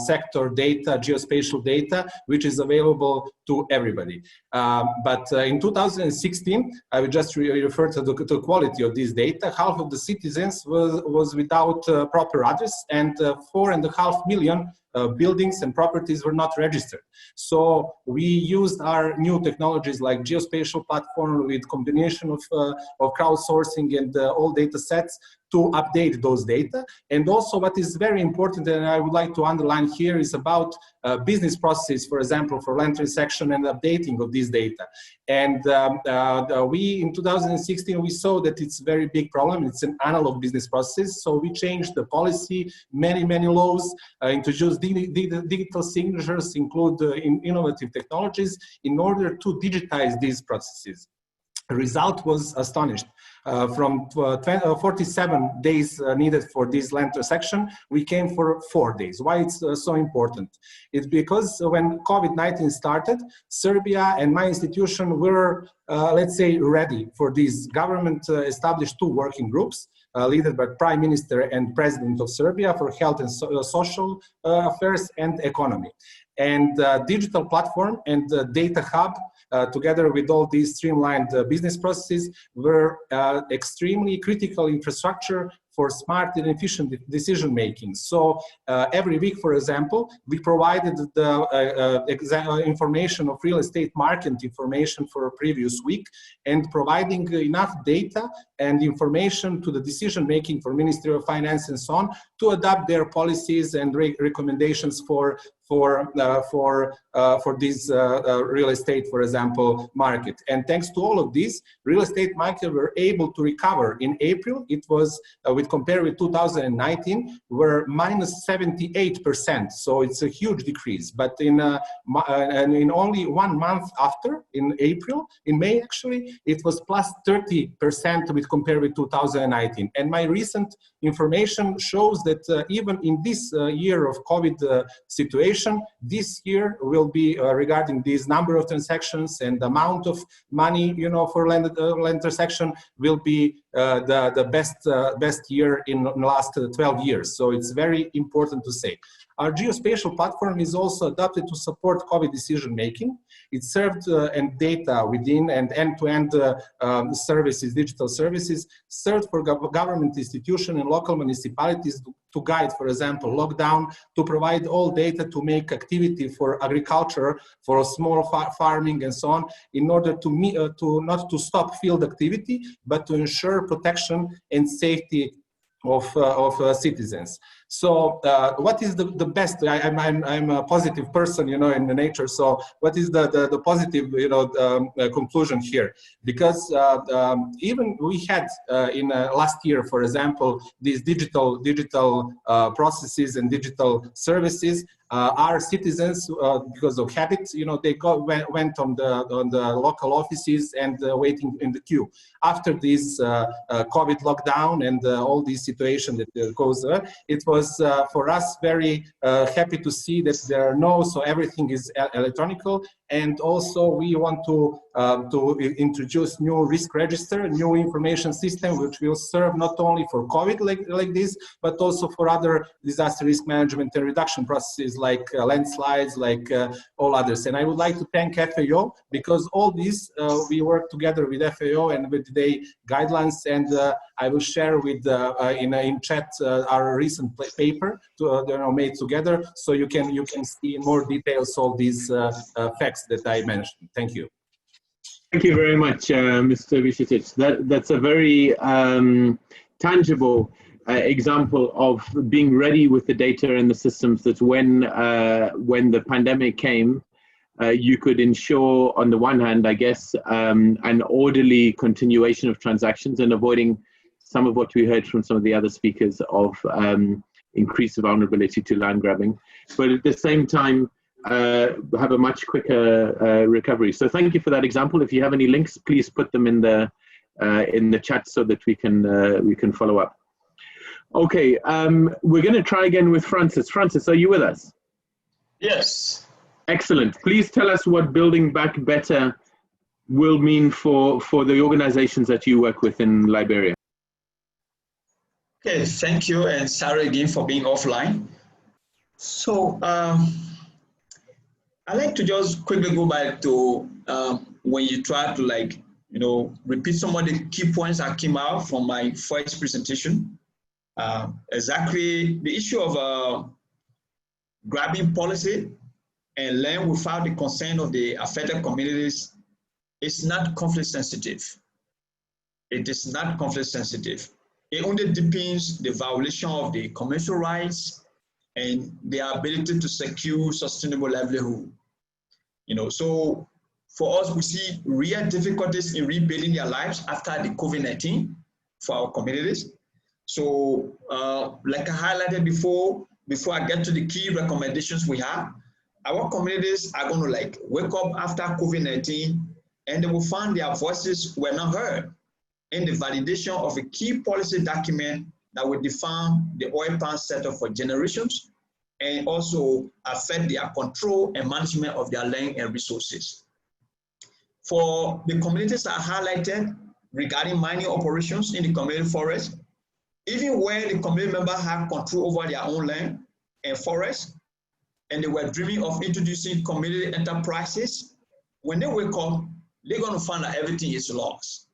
sector data, geospatial data, which is available to everybody. But in 2016, I would just refer to the quality of this data. Half of the citizens was without proper address, and 4.5 million buildings and properties were not registered. So we used our new technologies like geospatial platform with combination of crowdsourcing and all data sets to update those data. And also what is very important, and I would like to underline here, is about business processes, for example, for land transaction and updating of this data. And we, in 2016, we saw that it's a very big problem. It's an analog business process. So we changed the policy, many laws, introduced digital signatures, include innovative technologies in order to digitize these processes. The result was astonished. From 47 days needed for this land transaction, we came for 4 days. Why it's so important? It's because when COVID-19 started, Serbia and my institution were, let's say, ready for this. Government established 2 working groups, led by Prime Minister and President of Serbia for health and social affairs and economy. And digital platform and data hub, together with all these streamlined business processes, were extremely critical infrastructure for smart and efficient decision making. So every week, for example, we provided the information of real estate market information for a previous week, and providing enough data and information to the decision making for Ministry of Finance and so on to adapt their policies and recommendations for this real estate, for example, market. And thanks to all of this, real estate market were able to recover. In April, it was, compared with 2019, were minus 78%. So it's a huge decrease. But in only 1 month after, in April, in May actually, it was plus 30% with compared with 2019. And my recent information shows that even in this year of COVID situation, this year will be regarding this number of transactions and the amount of money, for land transaction will be the best year in the last 12 years. So it's very important to say. Our geospatial platform is also adapted to support COVID decision making. It served and data within and end-to-end services, digital services, served for government institutions and local municipalities to guide, for example, lockdown, to provide all data to make activity for agriculture, for small farming and so on, in order to not to stop field activity, but to ensure protection and safety of citizens. So what is the best? I'm a positive person, in the nature. So what is the positive, conclusion here? Because even we had in last year, for example, these digital processes and digital services. Our citizens, because of habits, they went on the local offices and waiting in the queue. After this COVID lockdown and all this situation that goes, it was for us very happy to see that there are so everything is electronical. And also we want to introduce new risk register, new information system, which will serve not only for COVID like this, but also for other disaster risk management and reduction processes like landslides, like all others. And I would like to thank FAO, because all this we work together with FAO and with the guidelines, and I will share with in chat our recent paper made together, so you can see in more details all these facts that I mentioned. Thank you. Thank you very much, Mr. Vucetic. That's a very tangible example of being ready with the data and the systems, that when the pandemic came, you could ensure, on the one hand, I guess, an orderly continuation of transactions and avoiding some of what we heard from some of the other speakers of increased vulnerability to land grabbing, but at the same time, have a much quicker recovery. So thank you for that example. If you have any links, please put them in the chat so that we can follow up. Okay, we're going to try again with Francis. Francis, are you with us? Yes. Excellent. Please tell us what Building Back Better will mean for the organizations that you work with in Liberia. Okay, thank you, and sorry again for being offline. So I'd like to just quickly go back to when you try to repeat some of the key points that came out from my first presentation. Exactly the issue of grabbing policy and land without the consent of the affected communities is not conflict sensitive. It is not conflict sensitive. It only deepens the violation of the commercial rights and their ability to secure sustainable livelihood. You know, so for us, we see real difficulties in rebuilding their lives after the COVID-19 for our communities. So like I highlighted before I get to the key recommendations we have, our communities are going to like wake up after COVID-19 and they will find their voices were not heard in the validation of a key policy document that will define the oil palm sector for generations and also affect their control and management of their land and resources. For the communities I highlighted regarding mining operations in the community forest, even where the community members have control over their own land and forest, and they were dreaming of introducing community enterprises, when they wake up, they're going to find that everything is lost.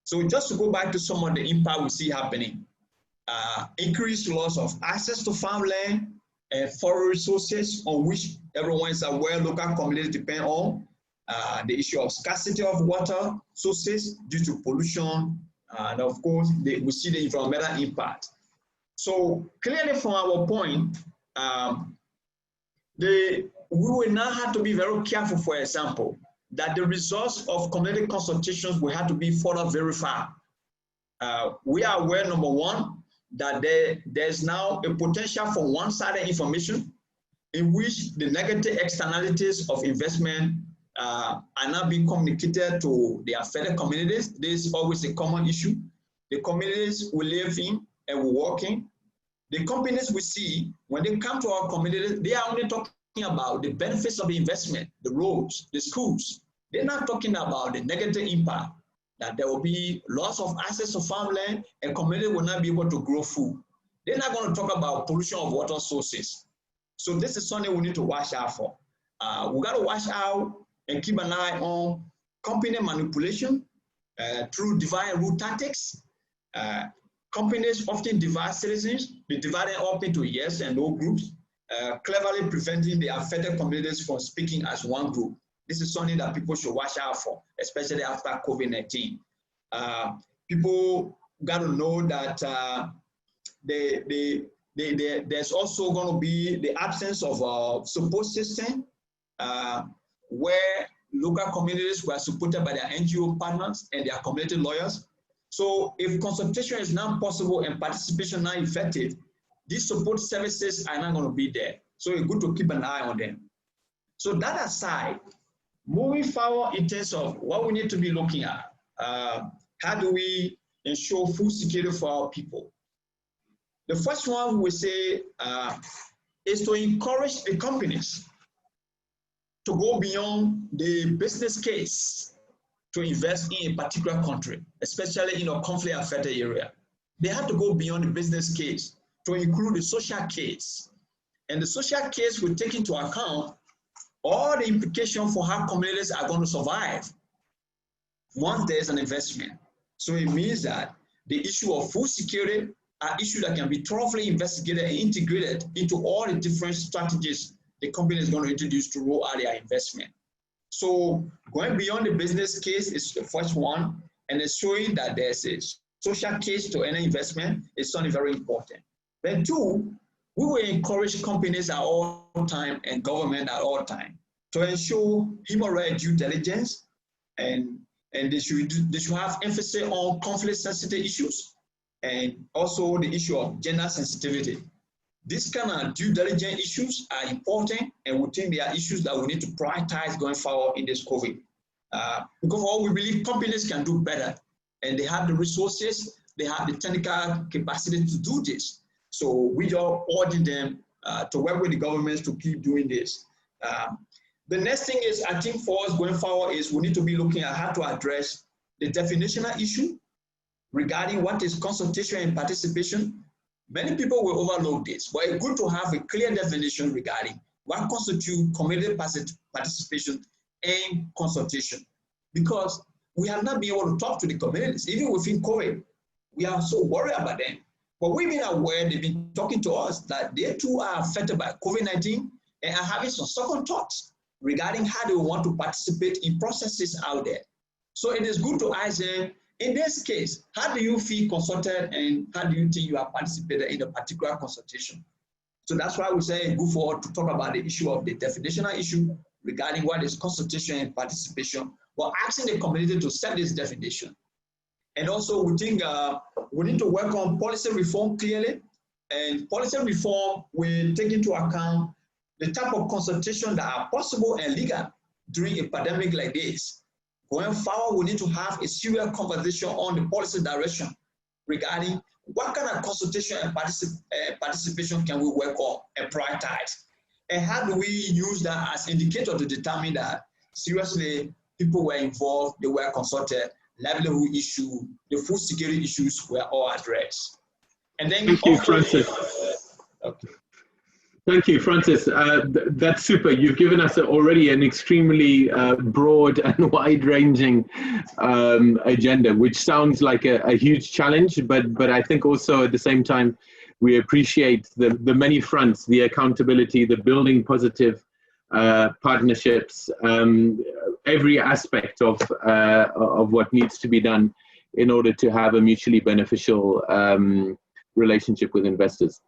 So just to go back to some of the impact we see happening, increased loss of access to farmland and forest resources on which everyone is aware local communities depend on, the issue of scarcity of water sources due to pollution, and of course, we see the environmental impact. So clearly from our point, we will now have to be very careful, for example, that the results of community consultations will have to be further verified. We are aware, number one, that there's now a potential for one-sided information in which the negative externalities of investment are now being communicated to the affected communities. This is always a common issue. The communities we live in and we work in, the companies we see, when they come to our communities, they are only talking about the benefits of the investment, the roads, the schools. They're not talking about the negative impact, that there will be loss of access to farmland and community will not be able to grow food. They're not going to talk about pollution of water sources. So this is something we need to watch out for. We got to watch out and keep an eye on company manipulation through divide and rule tactics. Companies often divide citizens, they divide them up into yes and no groups, cleverly preventing the affected communities from speaking as one group. This is something that people should watch out for, especially after COVID-19. People got to know that there's also going to be the absence of a support system where local communities were supported by their NGO partners and their community lawyers. So if consultation is not possible and participation not effective, these support services are not going to be there. So it's good to keep an eye on them. So that aside, moving forward in terms of what we need to be looking at, how do we ensure food security for our people? The first one we say is to encourage the companies to go beyond the business case to invest in a particular country, especially in a conflict-affected area. They have to go beyond the business case to include the social case. And the social case will take into account all the implications for how communities are going to survive once there's an investment. So it means that the issue of food security are issues that can be thoroughly investigated and integrated into all the different strategies the company is going to introduce to roll out their investment. So going beyond the business case is the first one, and it's showing that there's a social case to any investment is something very important. Then two, we will encourage companies at all time and government at all time to ensure human rights due diligence, and they should have emphasis on conflict sensitive issues and also the issue of gender sensitivity. These kind of due diligence issues are important, and we think they are issues that we need to prioritize going forward in this COVID. Because all we believe companies can do better, and they have the resources, they have the technical capacity to do this. So we are urging them to work with the governments to keep doing this. The next thing is, I think for us going forward is we need to be looking at how to address the definitional issue regarding what is consultation and participation. Many people will overlook this, but it's good to have a clear definition regarding what constitutes community participation and consultation, because we have not been able to talk to the communities, even within COVID. We are so worried about them. But we've been aware, they've been talking to us that they too are affected by COVID-19 and are having some second thoughts regarding how they want to participate in processes out there. So it is good to ask them, in this case, how do you feel consulted and how do you think you are participating in a particular consultation? So that's why we say go forward to talk about the issue of the definitional issue regarding what is consultation and participation, but asking the community to set this definition. And also we think we need to work on policy reform clearly, and policy reform will take into account the type of consultation that are possible and legal during a pandemic like this. Going forward, we need to have a serious conversation on the policy direction regarding what kind of consultation and participation can we work on and prioritize? And how do we use that as indicator to determine that seriously people were involved, they were consulted, livelihood issue, the food security issues were all addressed. And then thank you, Francis. Okay. Thank you, Francis. That's super. You've given us already an extremely broad and wide-ranging agenda, which sounds like a huge challenge, but I think also at the same time, we appreciate the many fronts, the accountability, the building positive partnerships, every aspect of what needs to be done in order to have a mutually beneficial relationship with investors.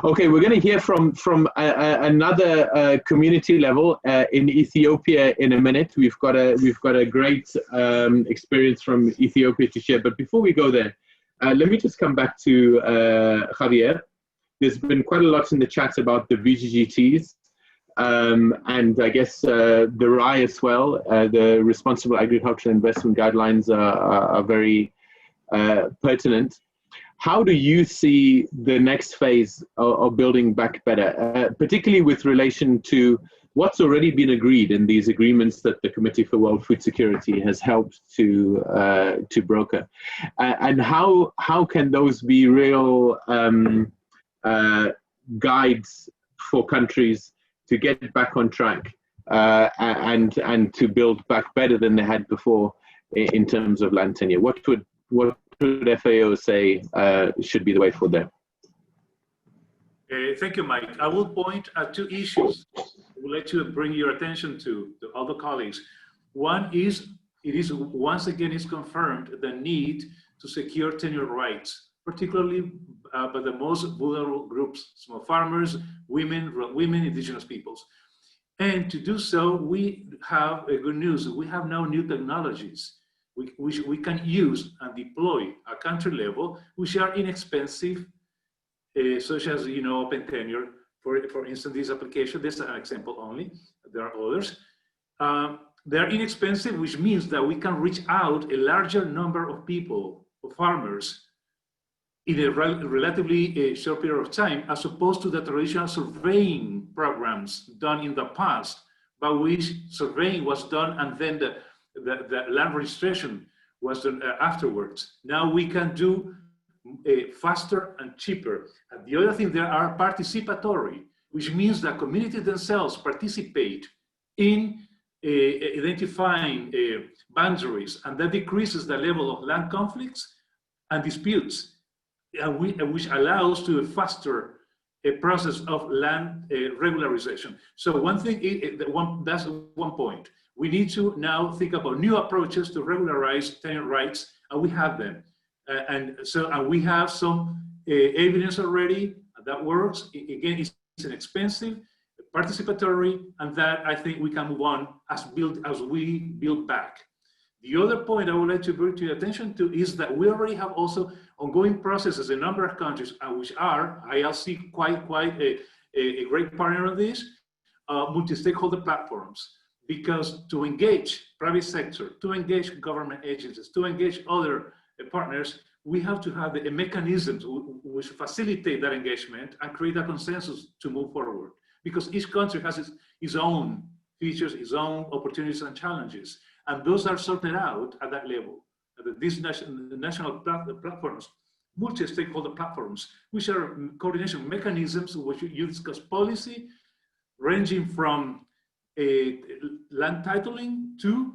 Okay, we're going to hear from another community level in Ethiopia in a minute. We've got a great experience from Ethiopia to share. But before we go there, let me just come back to Javier. There's been quite a lot in the chat about the VGGTs, and I guess the RAI as well. The Responsible Agricultural Investment Guidelines are very pertinent. How do you see the next phase of building back better, particularly with relation to what's already been agreed in these agreements that the Committee for World Food Security has helped to broker? And how can those be real guides for countries to get back on track and to build back better than they had before in terms of land tenure? What would FAO say should be the way forward there? Thank you, Mike. I will point at two issues I would like to bring your attention to all the colleagues. One is, it is once again is confirmed the need to secure tenure rights, particularly by the most vulnerable groups, small farmers, women, indigenous peoples. And to do so, we have good news. We have now new technologies which we can use and deploy at country level, which are inexpensive, such as, open tenure. For instance, this application, this is an example only, there are others. They're inexpensive, which means that we can reach out a larger number of people, of farmers, in a relatively short period of time, as opposed to the traditional surveying programs done in the past, by which surveying was done and then the land registration was done afterwards. Now we can do faster and cheaper. And the other thing, there are participatory, which means that communities themselves participate in identifying boundaries, and that decreases the level of land conflicts and disputes, which allows to a faster process of land regularization. So one thing, that's one point. We need to now think about new approaches to regularize tenure rights, and we have them. And we have some evidence already that works. Again, it's inexpensive, participatory, and that I think we can move on as we build back. The other point I would like to bring to your attention to is that we already have also ongoing processes in a number of countries, which are, ILC quite a great partner on this, multi-stakeholder platforms. Because to engage private sector, to engage government agencies, to engage other partners, we have to have the mechanisms which facilitate that engagement and create a consensus to move forward. Because each country has its own features, its own opportunities and challenges. And those are sorted out at that level. These national platforms, multi-stakeholder platforms, which are coordination mechanisms which you discuss policy, ranging from land titling to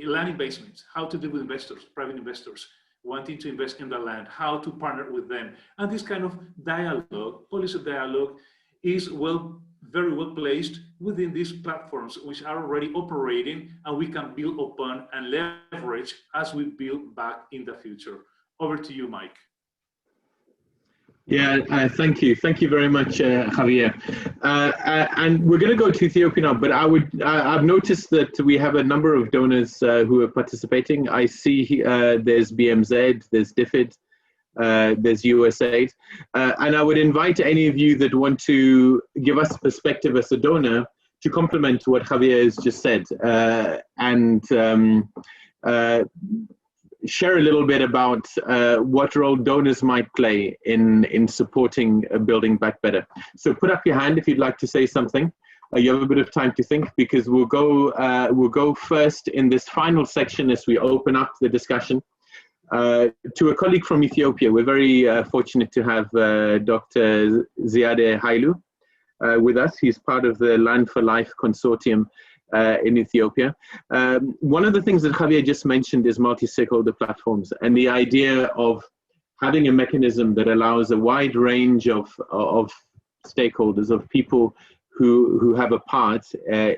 land investments, how to deal with investors, private investors wanting to invest in the land, how to partner with them. And this kind of dialogue, policy dialogue, is very well placed within these platforms, which are already operating, and we can build upon and leverage as we build back in the future. Over to you, Mike. Yeah, thank you. Thank you very much, Javier. And we're going to go to Ethiopia now, but I've noticed that we have a number of donors who are participating. I see there's BMZ, there's DFID, there's USAID. And I would invite any of you that want to give us perspective as a donor to complement what Javier has just said and share a little bit about what role donors might play in supporting Building Back Better. So put up your hand if you'd like to say something. You have a bit of time to think, because we'll go first in this final section as we open up the discussion to a colleague from Ethiopia. We're very fortunate to have Dr. Ziade Hailu with us. He's part of the Land for Life Consortium in Ethiopia. One of the things that Javier just mentioned is multi-stakeholder platforms, and the idea of having a mechanism that allows a wide range of stakeholders, of people who have a part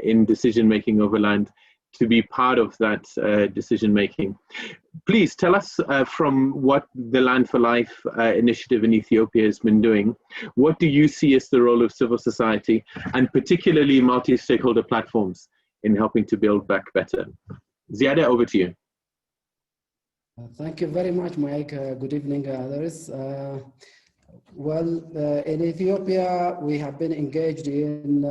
in decision-making over land, to be part of that decision-making. Please tell us from what the Land for Life initiative in Ethiopia has been doing, what do you see as the role of civil society, and particularly multi-stakeholder platforms, in helping to build back better? Ziade, over to you. Thank you very much, Mike. Good evening, others. In Ethiopia, we have been engaged in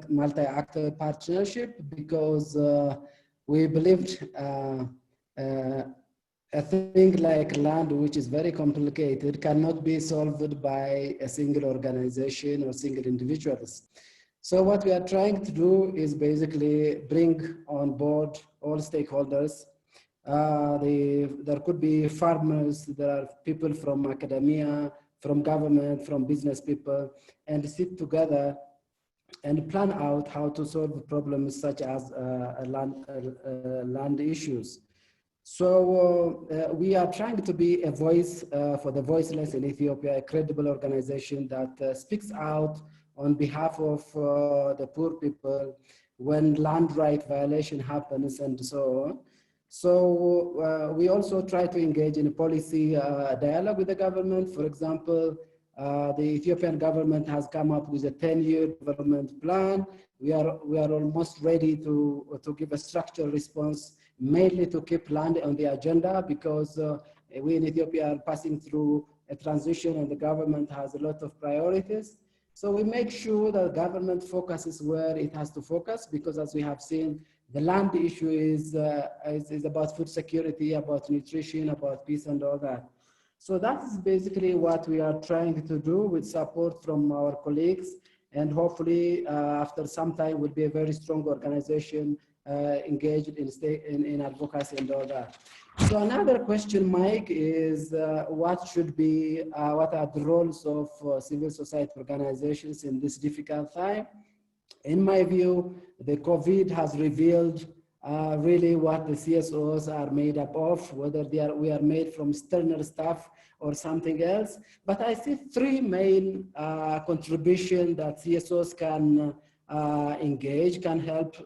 multi-actor partnership because we believed a thing like land, which is very complicated, cannot be solved by a single organization or single individuals. So what we are trying to do is basically bring on board all stakeholders. There could be farmers, there are people from academia, from government, from business people, and sit together and plan out how to solve problems such as land issues. So we are trying to be a voice for the voiceless in Ethiopia, a credible organization that speaks out on behalf of the poor people when land right violation happens and so on. So we also try to engage in a policy dialogue with the government. For example, the Ethiopian government has come up with a 10-year development plan. We are almost ready to give a structured response, mainly to keep land on the agenda, because we in Ethiopia are passing through a transition and the government has a lot of priorities. So we make sure that government focuses where it has to focus, because as we have seen, the land issue is about food security, about nutrition, about peace and all that. So that is basically what we are trying to do with support from our colleagues. And hopefully after some time we'll be a very strong organization engaged in advocacy and all that. So another question, Mike, is what are the roles of civil society organizations in this difficult time? In my view, the COVID has revealed really what the CSOs are made up of, whether we are made from sterner stuff or something else. But I see three main contributions that CSOs can engage, can help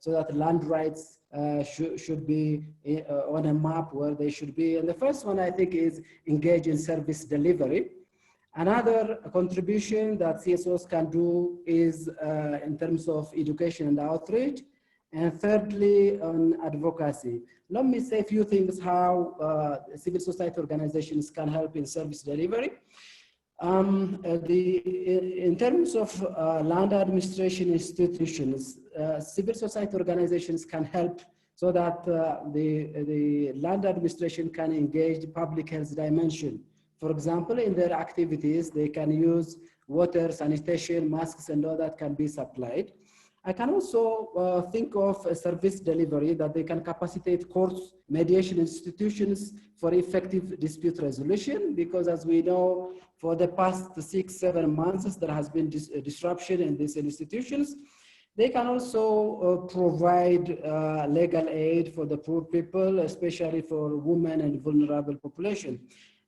so that land rights should be on a map where they should be. And the first one, I think, is engage in service delivery. Another contribution that CSOs can do is in terms of education and outreach. And thirdly, on advocacy. Let me say a few things how civil society organizations can help in service delivery. In terms of land administration institutions, civil society organizations can help so that the land administration can engage public health dimension. For example, in their activities, they can use water, sanitation, masks, and all that can be supplied. I can also think of a service delivery that they can capacitate courts, mediation institutions for effective dispute resolution, because as we know, for the past 6-7 months, there has been disruption in these institutions. They can also provide legal aid for the poor people, especially for women and vulnerable population.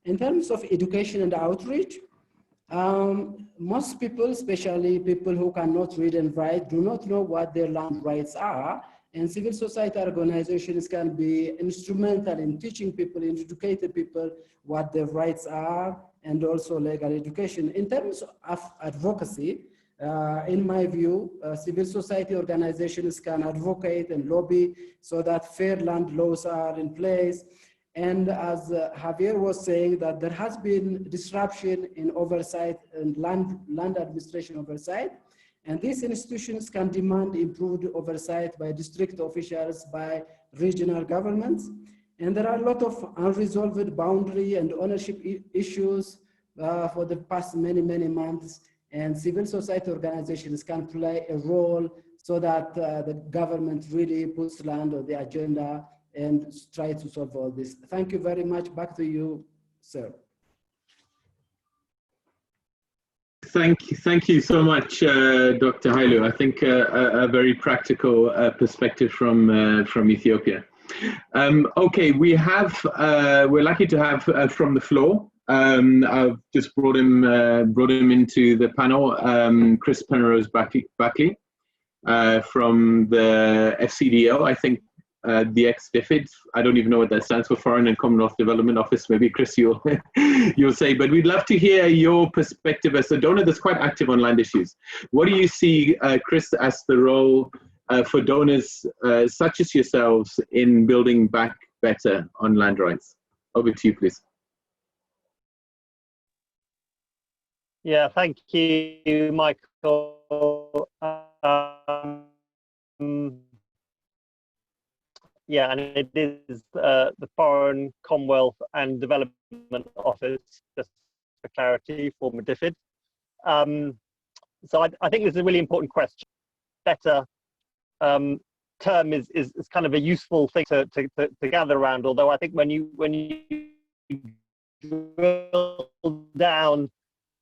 In terms of education and outreach, most people, especially people who cannot read and write, do not know what their land rights are. and civil society organizations can be instrumental in teaching people, in educating people what their rights are, and also legal education. In terms of advocacy, in my view, civil society organizations can advocate and lobby so that fair land laws are in place. And as Javier was saying, that there has been disruption in oversight and land administration oversight. And these institutions can demand improved oversight by district officials, by regional governments. And there are a lot of unresolved boundary and ownership issues for the past many months. And civil society organizations can play a role so that the government really puts land on the agenda and try to solve all this. Thank you very much. Back to you, sir. Thank you so much, Dr. Hailu. I think a very practical perspective from Ethiopia. Okay, we're lucky to have from the floor. I've just brought him into the panel, Chris Penrose-Buckley from the FCDO, I think. The ex-DFID, I don't even know what that stands for, Foreign and Commonwealth Development Office. Maybe Chris, you'll say, but we'd love to hear your perspective as a donor that's quite active on land issues. What do you see, Chris, as the role for donors such as yourselves in building back better on land rights? Over to you, please. Yeah, thank you, Michael. Yeah, and it is the Foreign, Commonwealth and Development Office, just for clarity, former DFID. So I think this is a really important question. Better term is kind of a useful thing to gather around, although I think when you drill down,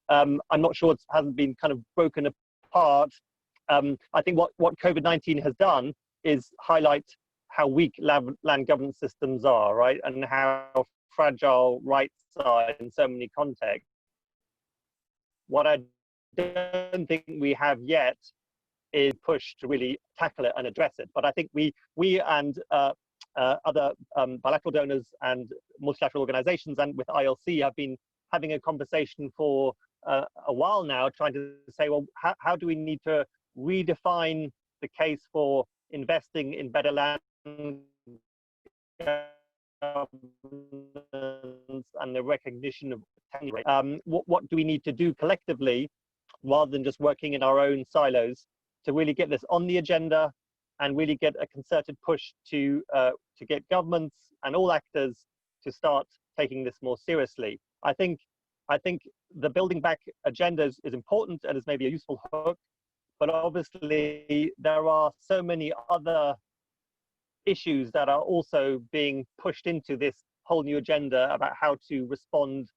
I'm not sure it hasn't been kind of broken apart. I think what COVID-19 has done is highlight how weak land governance systems are, right? And how fragile rights are in so many contexts. What I don't think we have yet is push to really tackle it and address it. But I think we and other bilateral donors and multilateral organizations and with ILC have been having a conversation for a while now, trying to say, well, how do we need to redefine the case for investing in better land and the recognition of tenure. What do we need to do collectively rather than just working in our own silos to really get this on the agenda and really get a concerted push to get governments and all actors to start taking this more seriously. I think the building back agenda is important and is maybe a useful hook, but obviously there are so many other issues that are also being pushed into this whole new agenda about how to respond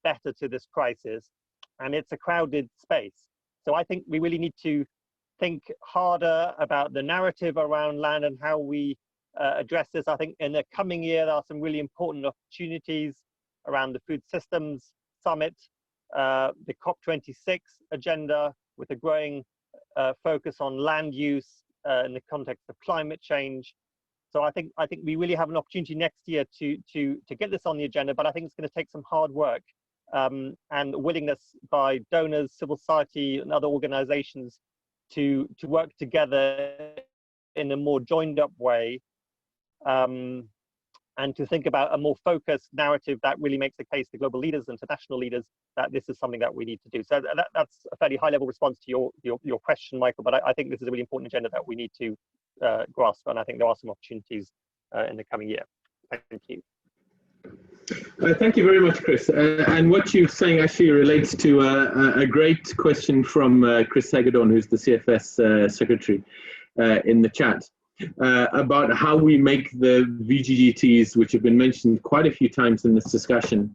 better to this crisis. And it's a crowded space. So I think we really need to think harder about the narrative around land and how we address this. I think in the coming year, there are some really important opportunities around the Food Systems Summit, the COP26 agenda with a growing focus on land use in the context of climate change. So I think we really have an opportunity next year to get this on the agenda, but I think it's going to take some hard work and willingness by donors, civil society and other organizations to work together in a more joined up way and to think about a more focused narrative that really makes the case to global leaders and to national leaders that this is something that we need to do. So that's a fairly high level response to your question, Michael, but I think this is a really important agenda that we need to grasp, and I think there are some opportunities in the coming year. Thank you. Thank you very much, Chris. And what you're saying actually relates to a great question from Chris Hagedorn, who's the CFS Secretary, in the chat. About how we make the VGGTs, which have been mentioned quite a few times in this discussion,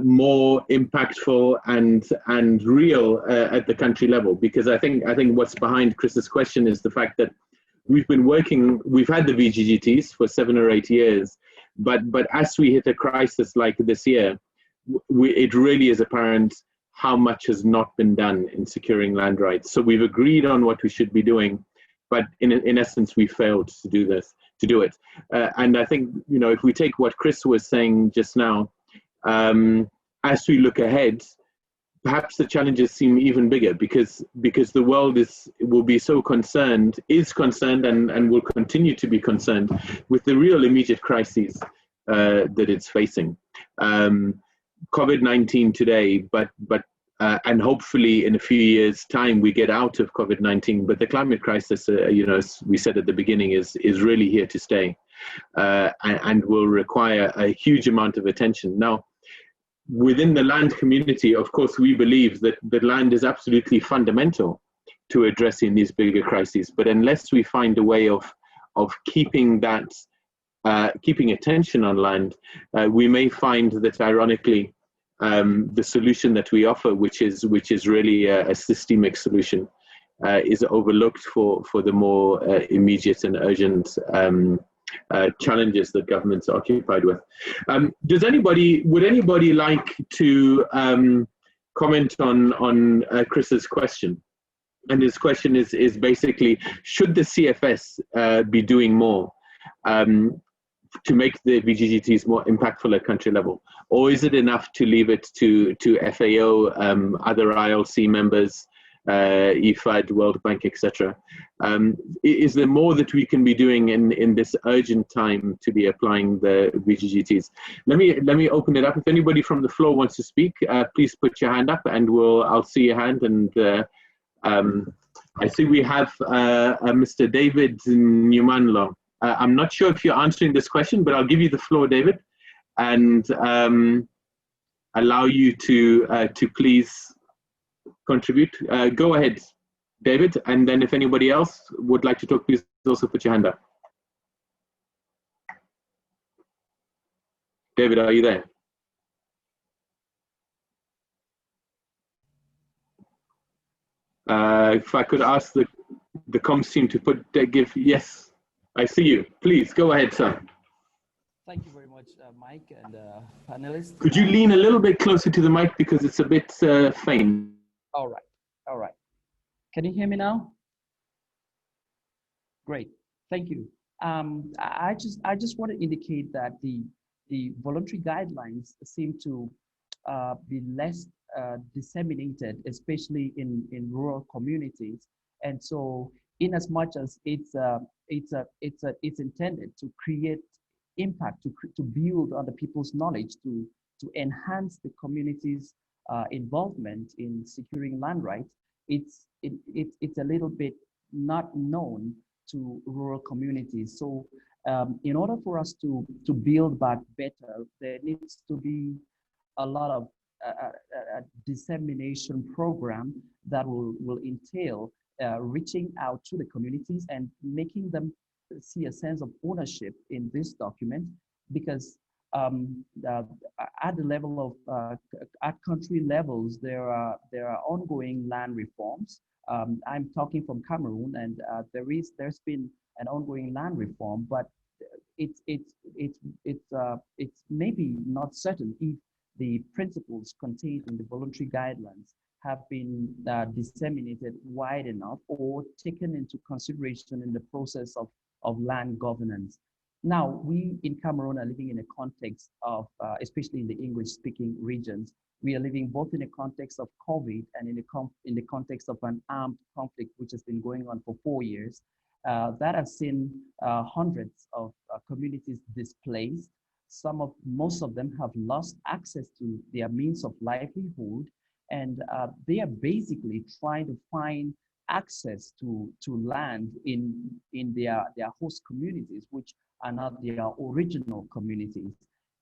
more impactful and real at the country level. Because I think what's behind Chris's question is the fact that we've had the VGGTs for 7 or 8 years, but as we hit a crisis like this year, it really is apparent how much has not been done in securing land rights. So we've agreed on what we should be doing. but in essence, we failed to do it. And I think, if we take what Chris was saying just now, as we look ahead, perhaps the challenges seem even bigger because the world will be so concerned, and will continue to be concerned with the real immediate crises that it's facing. COVID-19 today, but and hopefully in a few years' time we get out of COVID-19. But the climate crisis, as we said at the beginning, is really here to stay, and will require a huge amount of attention. Now, within the land community, of course, we believe that the land is absolutely fundamental to addressing these bigger crises. But unless we find a way of keeping attention on land, we may find that, ironically, the solution that we offer, which is really a systemic solution, is overlooked for the more immediate and urgent challenges that governments are occupied with. Would anybody like to comment on Chris's question? And his question is basically, should the CFS be doing more to make the VGGTs more impactful at country level? Or is it enough to leave it to FAO, other ILC members, IFAD, World Bank, etc.? Is there more that we can be doing in this urgent time to be applying the VGGTs? Let me open it up. If anybody from the floor wants to speak, please put your hand up, and I'll see your hand. And I see we have Mr. David Newmanlo. I'm not sure if you're answering this question, but I'll give you the floor, David, and allow you to please contribute. Go ahead, David, and then if anybody else would like to talk, please also put your hand up. David, are you there? If I could ask the comms team to give, yes, I see you. Please, go ahead, sir. Thank you very much, Mike and panelists. Could you lean a little bit closer to the mic because it's a bit faint? All right. Can you hear me now? Great, thank you. I just want to indicate that the voluntary guidelines seem to be less disseminated, especially in rural communities. And so, in as much as it's intended to create impact, to build on the people's knowledge, to enhance the community's involvement in securing land rights, it's a little bit not known to rural communities. So in order for us to build back better, there needs to be a lot of a dissemination program that will entail reaching out to the communities and making them see a sense of ownership in this document, because at the level of at country levels, there are ongoing land reforms. I'm talking from Cameroon, and there's been an ongoing land reform, but it's maybe not certain if the principles contained in the voluntary guidelines have been disseminated wide enough or taken into consideration in the process of land governance. Now, we in Cameroon are living in a context of, especially in the English-speaking regions, we are living both in a context of COVID and in the context of an armed conflict, which has been going on for 4 years. That has seen hundreds of communities displaced. Most of them have lost access to their means of livelihood, and they are basically trying to find access to land in their host communities, which are not their original communities.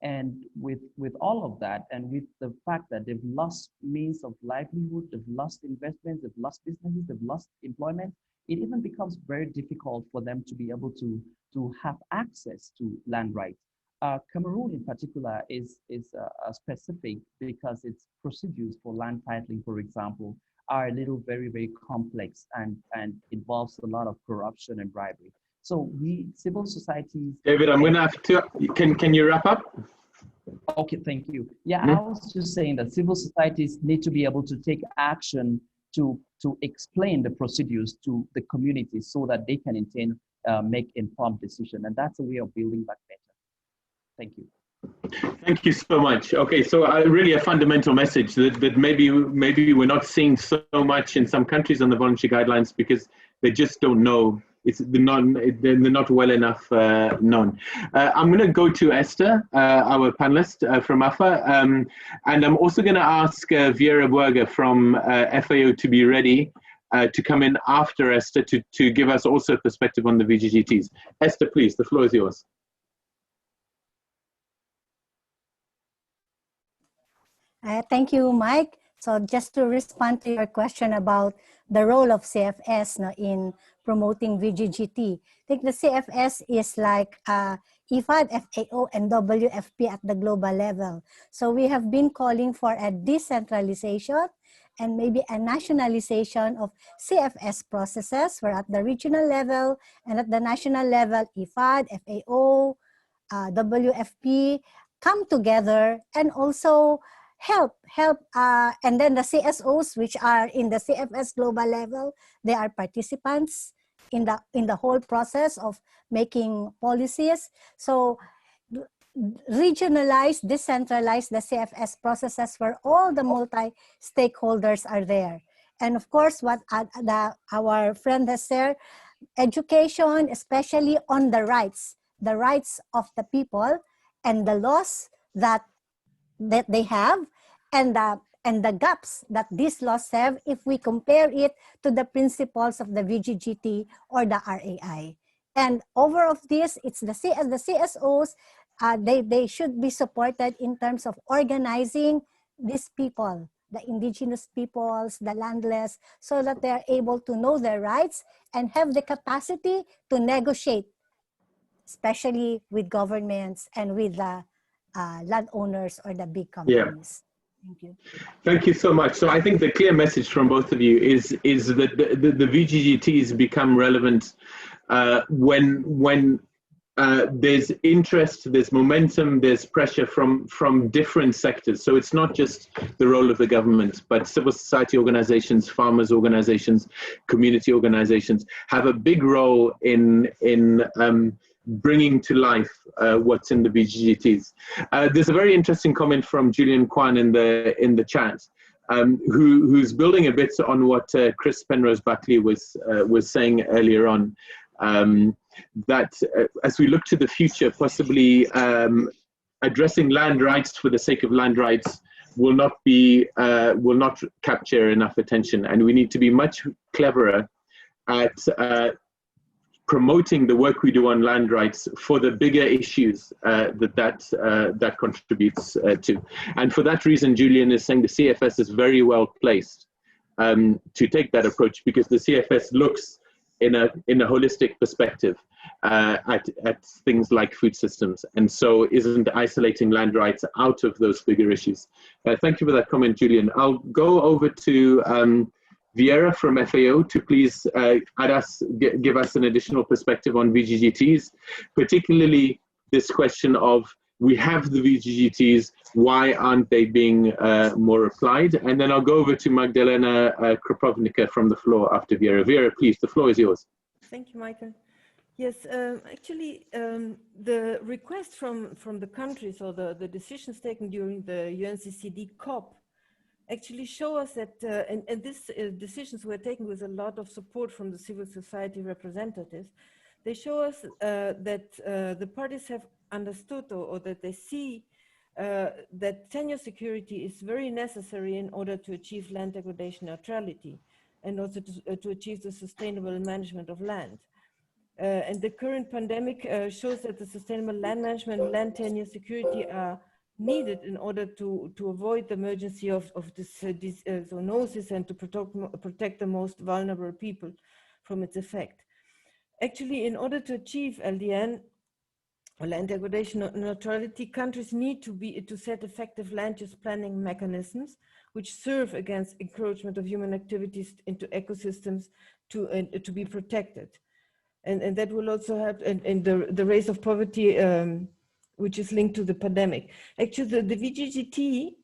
And with all of that, and with the fact that they've lost means of livelihood, they've lost investments, they've lost businesses, they've lost employment, it even becomes very difficult for them to be able to have access to land rights. Cameroon in particular is specific because its procedures for land titling, for example, are a little very, very complex and involves a lot of corruption and bribery. So we, civil societies... David, I'm going to have to... Can you wrap up? Okay, thank you. Yeah, I was just saying that civil societies need to be able to take action to to explain the procedures to the community so that they can in turn make informed decision. And that's a way of building back better. Thank you. Thank you so much. Okay, so really a fundamental message that maybe we're not seeing so much in some countries on the voluntary guidelines because they just don't know. They're not well enough known. I'm going to go to Esther, our panelist from AFA, and I'm also going to ask Vieira Buerga from FAO to be ready to come in after Esther to give us also a perspective on the VGGTs. Esther, please, the floor is yours. Thank you, Mike. So just to respond to your question about the role of CFS in promoting VGGT, I think the CFS is like IFAD, FAO, and WFP at the global level. So we have been calling for a decentralization and maybe a nationalization of CFS processes, where at the regional level and at the national level, IFAD, FAO, WFP come together and also help, and then the CSOs, which are in the CFS global level, they are participants in the whole process of making policies. So regionalize, decentralize the CFS processes where all the multi-stakeholders are there. And of course, what our friend has said, education, especially on the rights of the people and the laws that they have, and the gaps that these laws have if we compare it to the principles of the VGGT or the RAI. And over of this, it's the CSOs, they should be supported in terms of organizing these people, the indigenous peoples, the landless, so that they are able to know their rights and have the capacity to negotiate, especially with governments and with the landowners or the big companies. Yeah. Thank you. Thank you so much. So I think the clear message from both of you is that the VGGTs become relevant when there's interest, there's momentum, there's pressure from different sectors. So it's not just the role of the government, but civil society organizations, farmers organizations, community organizations have a big role in bringing to life what's in the VGGTs. There's a very interesting comment from Julian Kwan in the chat, who's building a bit on what Chris Penrose Buckley was saying earlier on, that as we look to the future, possibly addressing land rights for the sake of land rights will not capture enough attention, and we need to be much cleverer at promoting the work we do on land rights for the bigger issues that contributes to. And for that reason, Julian is saying the CFS is very well placed to take that approach, because the CFS looks in a holistic perspective at things like food systems, and so isn't isolating land rights out of those bigger issues. Thank you for that comment, Julian. I'll go over to Vieira from FAO to please give us an additional perspective on VGGTs, particularly this question of, we have the VGGTs, why aren't they being more applied? And then I'll go over to Magdalena Kropownica from the floor after Vieira. Vieira, please, the floor is yours. Thank you, Michael. Yes, actually, the request from the countries, or the decisions taken during the UNCCD COP, actually show us that, and these decisions were taken with a lot of support from the civil society representatives. They show us that the parties have understood, or that they see that tenure security is very necessary in order to achieve land degradation neutrality, and also to achieve the sustainable management of land. And the current pandemic shows that the sustainable land management and land tenure security are needed in order to avoid the emergency of this zoonosis, and to protect the most vulnerable people from its effect. Actually, in order to achieve LDN, or land degradation neutrality, countries need to set effective land use planning mechanisms which serve against encroachment of human activities into ecosystems to be protected. And that will also help in the raise of poverty, which is linked to the pandemic. Actually, the VGGT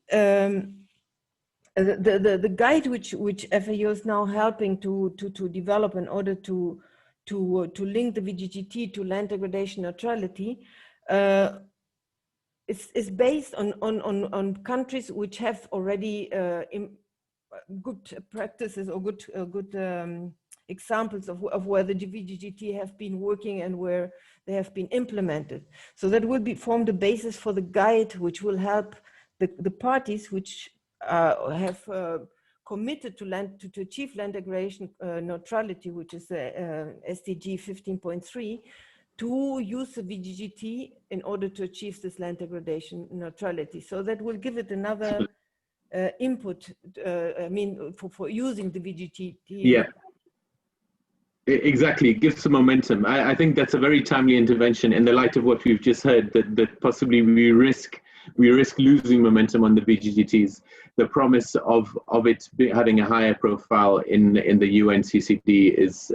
the guide which FAO is now helping to develop in order to link the VGGT to land degradation neutrality is based on countries which have already good practices or good examples of where the VGGT have been working and where they have been implemented. So that will form the basis for the guide, which will help the parties which have committed to achieve land degradation neutrality, which is SDG 15.3, to use the VGGT in order to achieve this land degradation neutrality. So that will give it another input, I mean, for using the VGGT. Yeah, exactly. It gives some momentum. I think that's a very timely intervention in the light of what we've just heard, that possibly we risk losing momentum on the VGGTs. The promise of it having a higher profile in the UNCCD is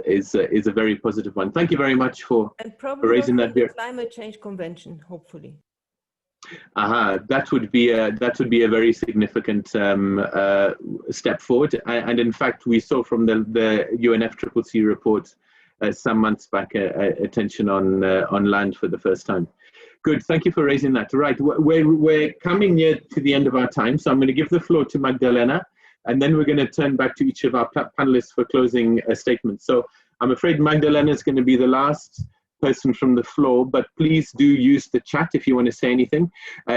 a very positive one. Thank you very much for raising that. The Climate Change Convention, hopefully. That would be a very significant step forward. And in fact, we saw from the UNFCCC report some months back attention on land for the first time. Good, thank you for raising that. Right, we're coming near to the end of our time, so I'm going to give the floor to Magdalena, and then we're going to turn back to each of our panelists for closing statements. So I'm afraid Magdalena is going to be the last person from the floor, but please do use the chat if you want to say anything.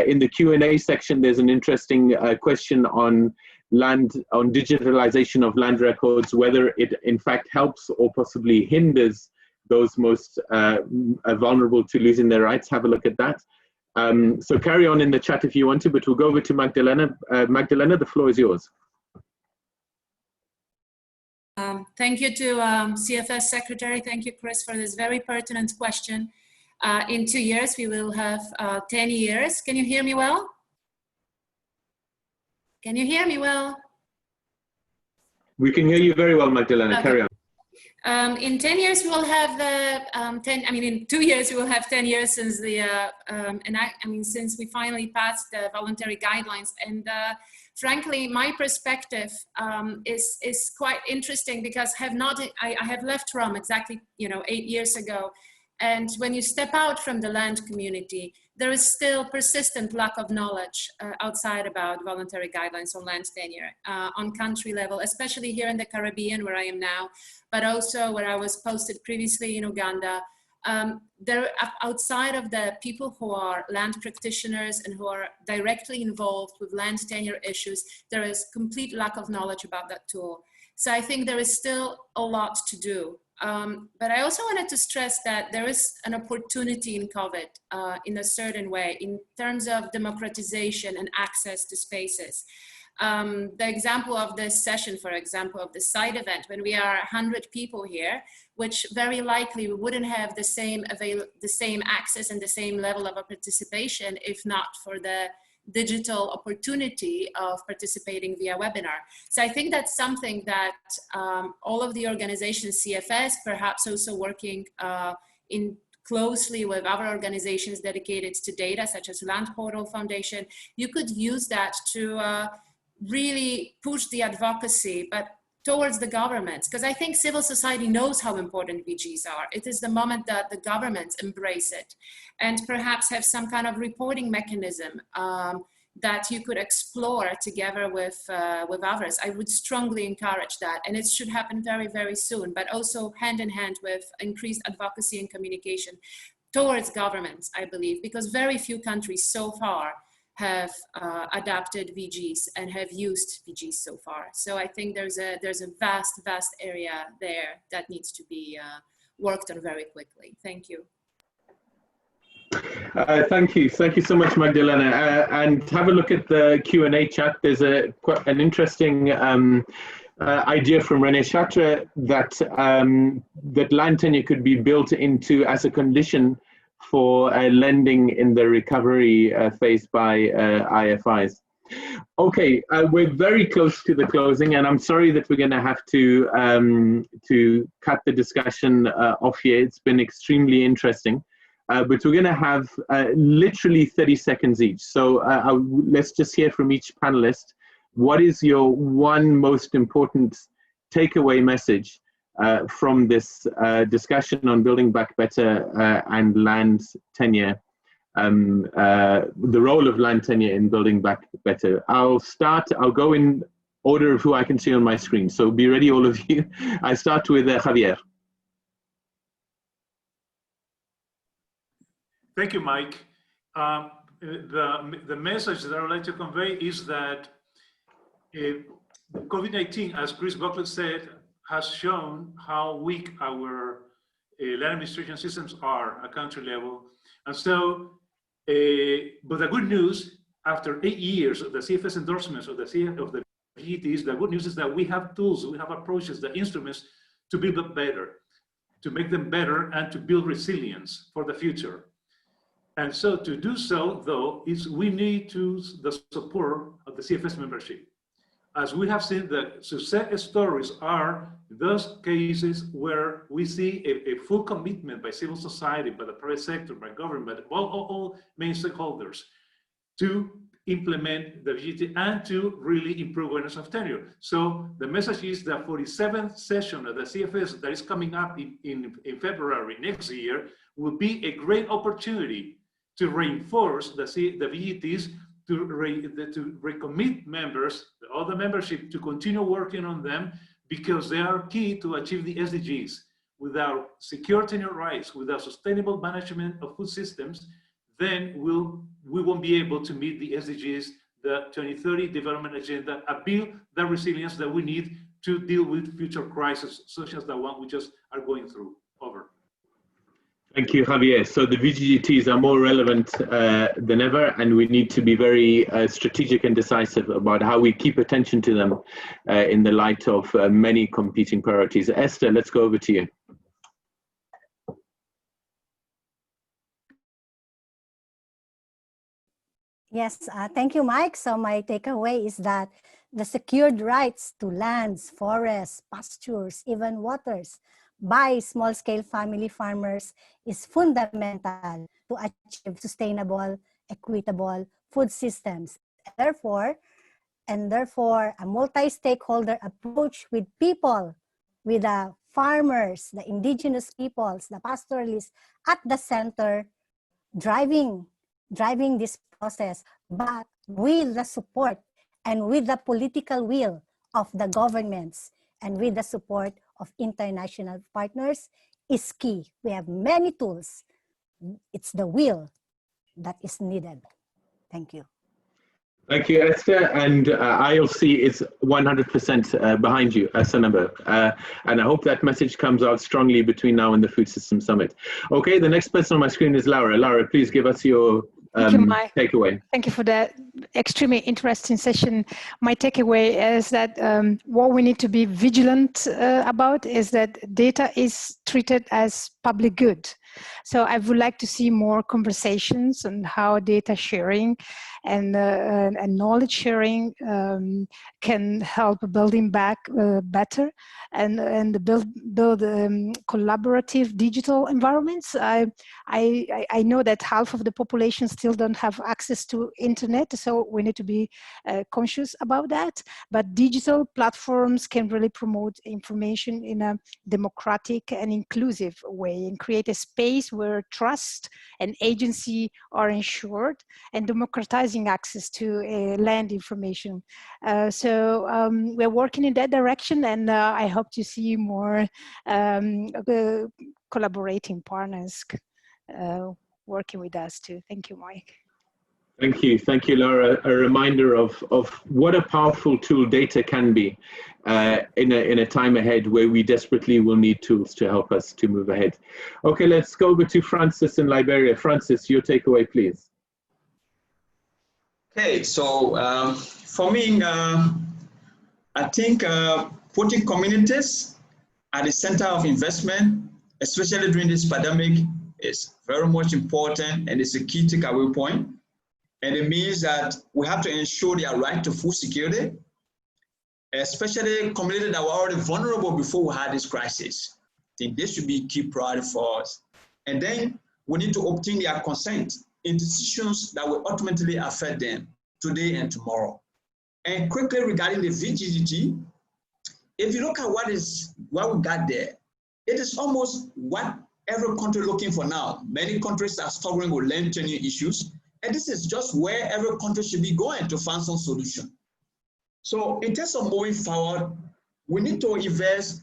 In the Q&A section, there's an interesting question on digitalization of land records, whether it in fact helps or possibly hinders those most vulnerable to losing their rights. Have a look at that. So carry on in the chat if you want to, but we'll go over to Magdalena. Magdalena, the floor is yours. Thank you to CFS Secretary. Thank you, Chris, for this very pertinent question. In 2 years, we will have 10 years. Can you hear me well? Can you hear me well? We can hear you very well, Magdalena. Okay. Carry on. In 10 years, we will have in 2 years, we will have 10 years since since we finally passed the voluntary guidelines. And frankly, my perspective is quite interesting because I have left Rome exactly 8 years ago. And when you step out from the land community, there is still persistent lack of knowledge outside about voluntary guidelines on land tenure on country level, especially here in the Caribbean where I am now, but also where I was posted previously in Uganda. Outside of the people who are land practitioners and who are directly involved with land tenure issues, there is complete lack of knowledge about that tool. So I think there is still a lot to do. But I also wanted to stress that there is an opportunity in COVID in a certain way in terms of democratization and access to spaces. The example of this session, for example, of the side event, when we are 100 people here, which very likely we wouldn't have the same access and the same level of participation if not for the digital opportunity of participating via webinar. So I think that's something that all of the organizations, CFS, perhaps also working closely with other organizations dedicated to data, such as Land Portal Foundation, you could use that to really push the advocacy, but towards the governments, because I think civil society knows how important VGs are. It is the moment that the governments embrace it and perhaps have some kind of reporting mechanism that you could explore together with others. I would strongly encourage that, and it should happen very, very soon, but also hand in hand with increased advocacy and communication towards governments, I believe, because very few countries so far have adapted VGs and have used VGs so far. So I think there's a vast, vast area there that needs to be worked on very quickly. Thank you. Thank you so much, Magdalena. And have a look at the Q&A chat. There's an interesting idea from René Chatre that land tenure could be built into as a condition for lending in the recovery phase by IFIs. Okay, we're very close to the closing, and I'm sorry that we're going to have to cut the discussion off here. It's been extremely interesting, but we're going to have literally 30 seconds each. So let's just hear from each panelist what is your one most important takeaway message from this discussion on building back better and land tenure, the role of land tenure in building back better? I'll go in order of who I can see on my screen. So be ready, all of you. I start with Javier. Thank you, Mike. The message that I would like to convey is that COVID-19, as Chris Buckley said, has shown how weak our land administration systems are at country level. And so, but the good news, after 8 years of the CFS endorsements of the VGTs, the good news is that we have tools, we have approaches, the instruments to build them better, to make them better, and to build resilience for the future. And so to do so, though, we need the support of the CFS membership. As we have seen, the success stories are those cases where we see a full commitment by civil society, by the private sector, by government, by all main stakeholders to implement the VGT and to really improve awareness of tenure. So the message is that for the 7th session of the CFS that is coming up in February next year will be a great opportunity to reinforce the VGTs, to recommit members, all the membership, to continue working on them, because they are key to achieve the SDGs. Without secure tenure rights, without sustainable management of food systems, then we won't be able to meet the SDGs, the 2030 development agenda, and build the resilience that we need to deal with future crises, such as the one we just are going through. Over. Thank you, Javier. So the VGGTs are more relevant than ever, and we need to be very strategic and decisive about how we keep attention to them in the light of many competing priorities. Esther, let's go over to you. Yes, thank you, Mike. So my takeaway is that the secured rights to lands, forests, pastures, even waters by small-scale family farmers is fundamental to achieve sustainable, equitable food systems. Therefore, a multi-stakeholder approach with people, with the farmers, the indigenous peoples, the pastoralists at the center, driving this process, but with the support and with the political will of the governments and with the support of international partners is key. We have many tools. It's the will that is needed. Thank you. Thank you, Esther. And ILC is 100% behind you, Sanaba. And I hope that message comes out strongly between now and the Food System Summit. Okay, the next person on my screen is Laura. Laura, please give us your takeaway. Thank you for that extremely interesting session. My takeaway is that what we need to be vigilant about is that data is treated as public good. So I would like to see more conversations on how data sharing and knowledge sharing can help building back better and build collaborative digital environments. I know that half of the population still don't have access to internet, so we need to be conscious about that. But digital platforms can really promote information in a democratic and inclusive way and create a space where trust and agency are ensured and democratizing access to land information. So we're working in that direction, and I hope to see more collaborating partners working with us too. Thank you, Mike. Thank you, Laura. A reminder of what a powerful tool data can be in a time ahead where we desperately will need tools to help us to move ahead. Okay, let's go over to Francis in Liberia. Francis, your takeaway, please. Okay, so for me, I think putting communities at the center of investment, especially during this pandemic, is very much important, and it's a key takeaway point. And it means that we have to ensure their right to food security, especially communities that were already vulnerable before we had this crisis. I think this should be a key priority for us. And then we need to obtain their consent in decisions that will ultimately affect them today and tomorrow. And quickly regarding the VGGT, if you look at what we got there, it is almost what every country looking for now. Many countries are struggling with land tenure issues, and this is just where every country should be going to find some solution. So in terms of moving forward, we need to invest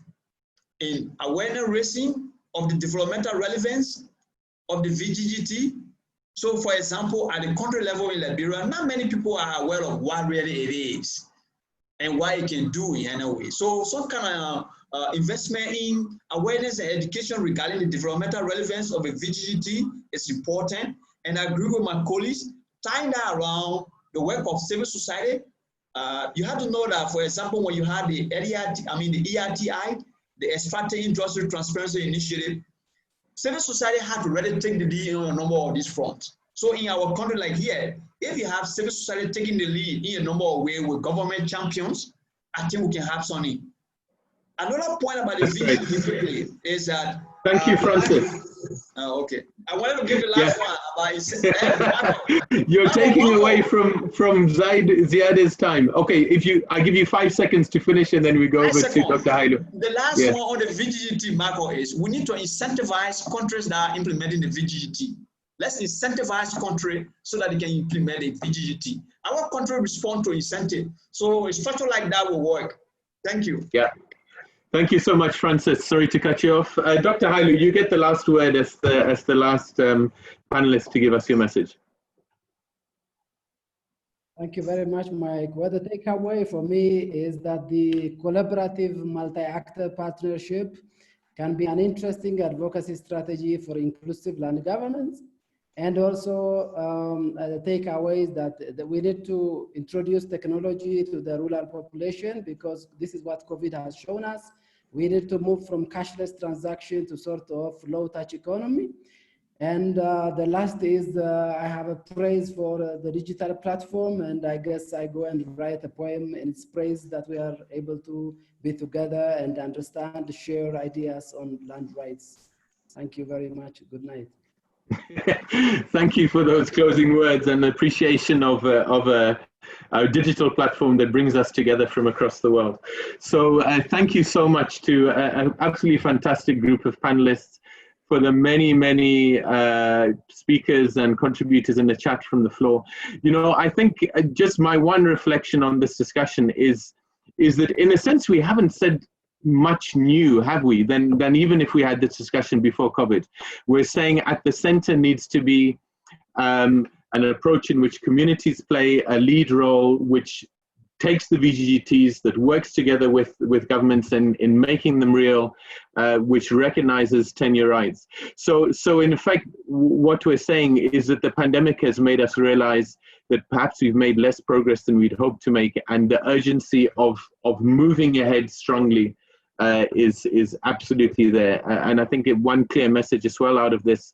in awareness raising of the developmental relevance of the VGGT. So for example, at the country level in Liberia, not many people are aware of what really it is and what it can do in any way. So some kind of investment in awareness and education regarding the developmental relevance of a VGGT is important. And I agree with my colleagues, tying that around the work of civil society. You have to know that, for example, when you have the ERTI, the Extracting Industry Transparency Initiative, civil society had to really take the lead on a number of these fronts. So in our country like here, if you have civil society taking the lead in a number of ways with government champions, I think we can have something. Another point about the VGGT is that... Thank you, Francis. Okay. I wanted to give the last one about... You're taking away from Ziad's time. Okay, I give you 5 seconds to finish and then we go over to Dr. Hailu. The last one on the VGGT, Marco, is we need to incentivize countries that are implementing the VGGT. Let's incentivize countries so that they can implement the VGGT. Our country respond to incentive. So a structure like that will work. Thank you. Yeah. Thank you so much, Francis. Sorry to cut you off. Dr. Hailu, you get the last word as the last panelist to give us your message. Thank you very much, Mike. Well, the takeaway for me is that the collaborative multi-actor partnership can be an interesting advocacy strategy for inclusive land governance. And also the takeaway is that we need to introduce technology to the rural population, because this is what COVID has shown us. We need to move from cashless transaction to sort of low touch economy. And the last is I have a praise for the digital platform, and I guess I go and write a poem in its praise that we are able to be together and understand, share ideas on land rights. Thank you very much. Good night. Thank you for those closing words and appreciation of our digital platform that brings us together from across the world. So thank you so much to an absolutely fantastic group of panelists, for the many speakers and contributors in the chat from the floor. You know, I think just my one reflection on this discussion is that in a sense we haven't said much new, have we, than even if we had this discussion before COVID. We're saying at the center needs to be an approach in which communities play a lead role, which takes the VGGTs, that works together with governments in making them real, which recognizes tenure rights. So in effect, what we're saying is that the pandemic has made us realize that perhaps we've made less progress than we'd hoped to make, and the urgency of moving ahead strongly is absolutely there. And I think one clear message as well out of this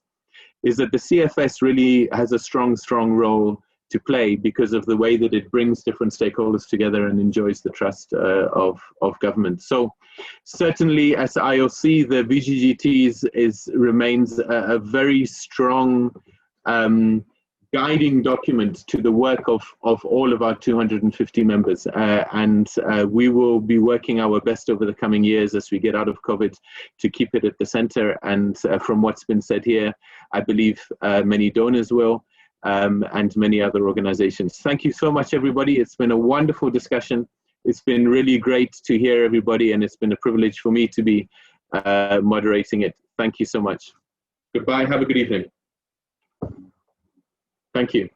is that the CFS really has a strong role to play because of the way that it brings different stakeholders together and enjoys the trust of government. So certainly as IOC, the VGGTs remains a very strong guiding document to the work of all of our 250 members. And we will be working our best over the coming years as we get out of COVID to keep it at the center. And from what's been said here, I believe many donors will, and many other organizations. Thank you so much, everybody. It's been a wonderful discussion. It's been really great to hear everybody, and it's been a privilege for me to be moderating it. Thank you so much. Goodbye. Have a good evening. Thank you.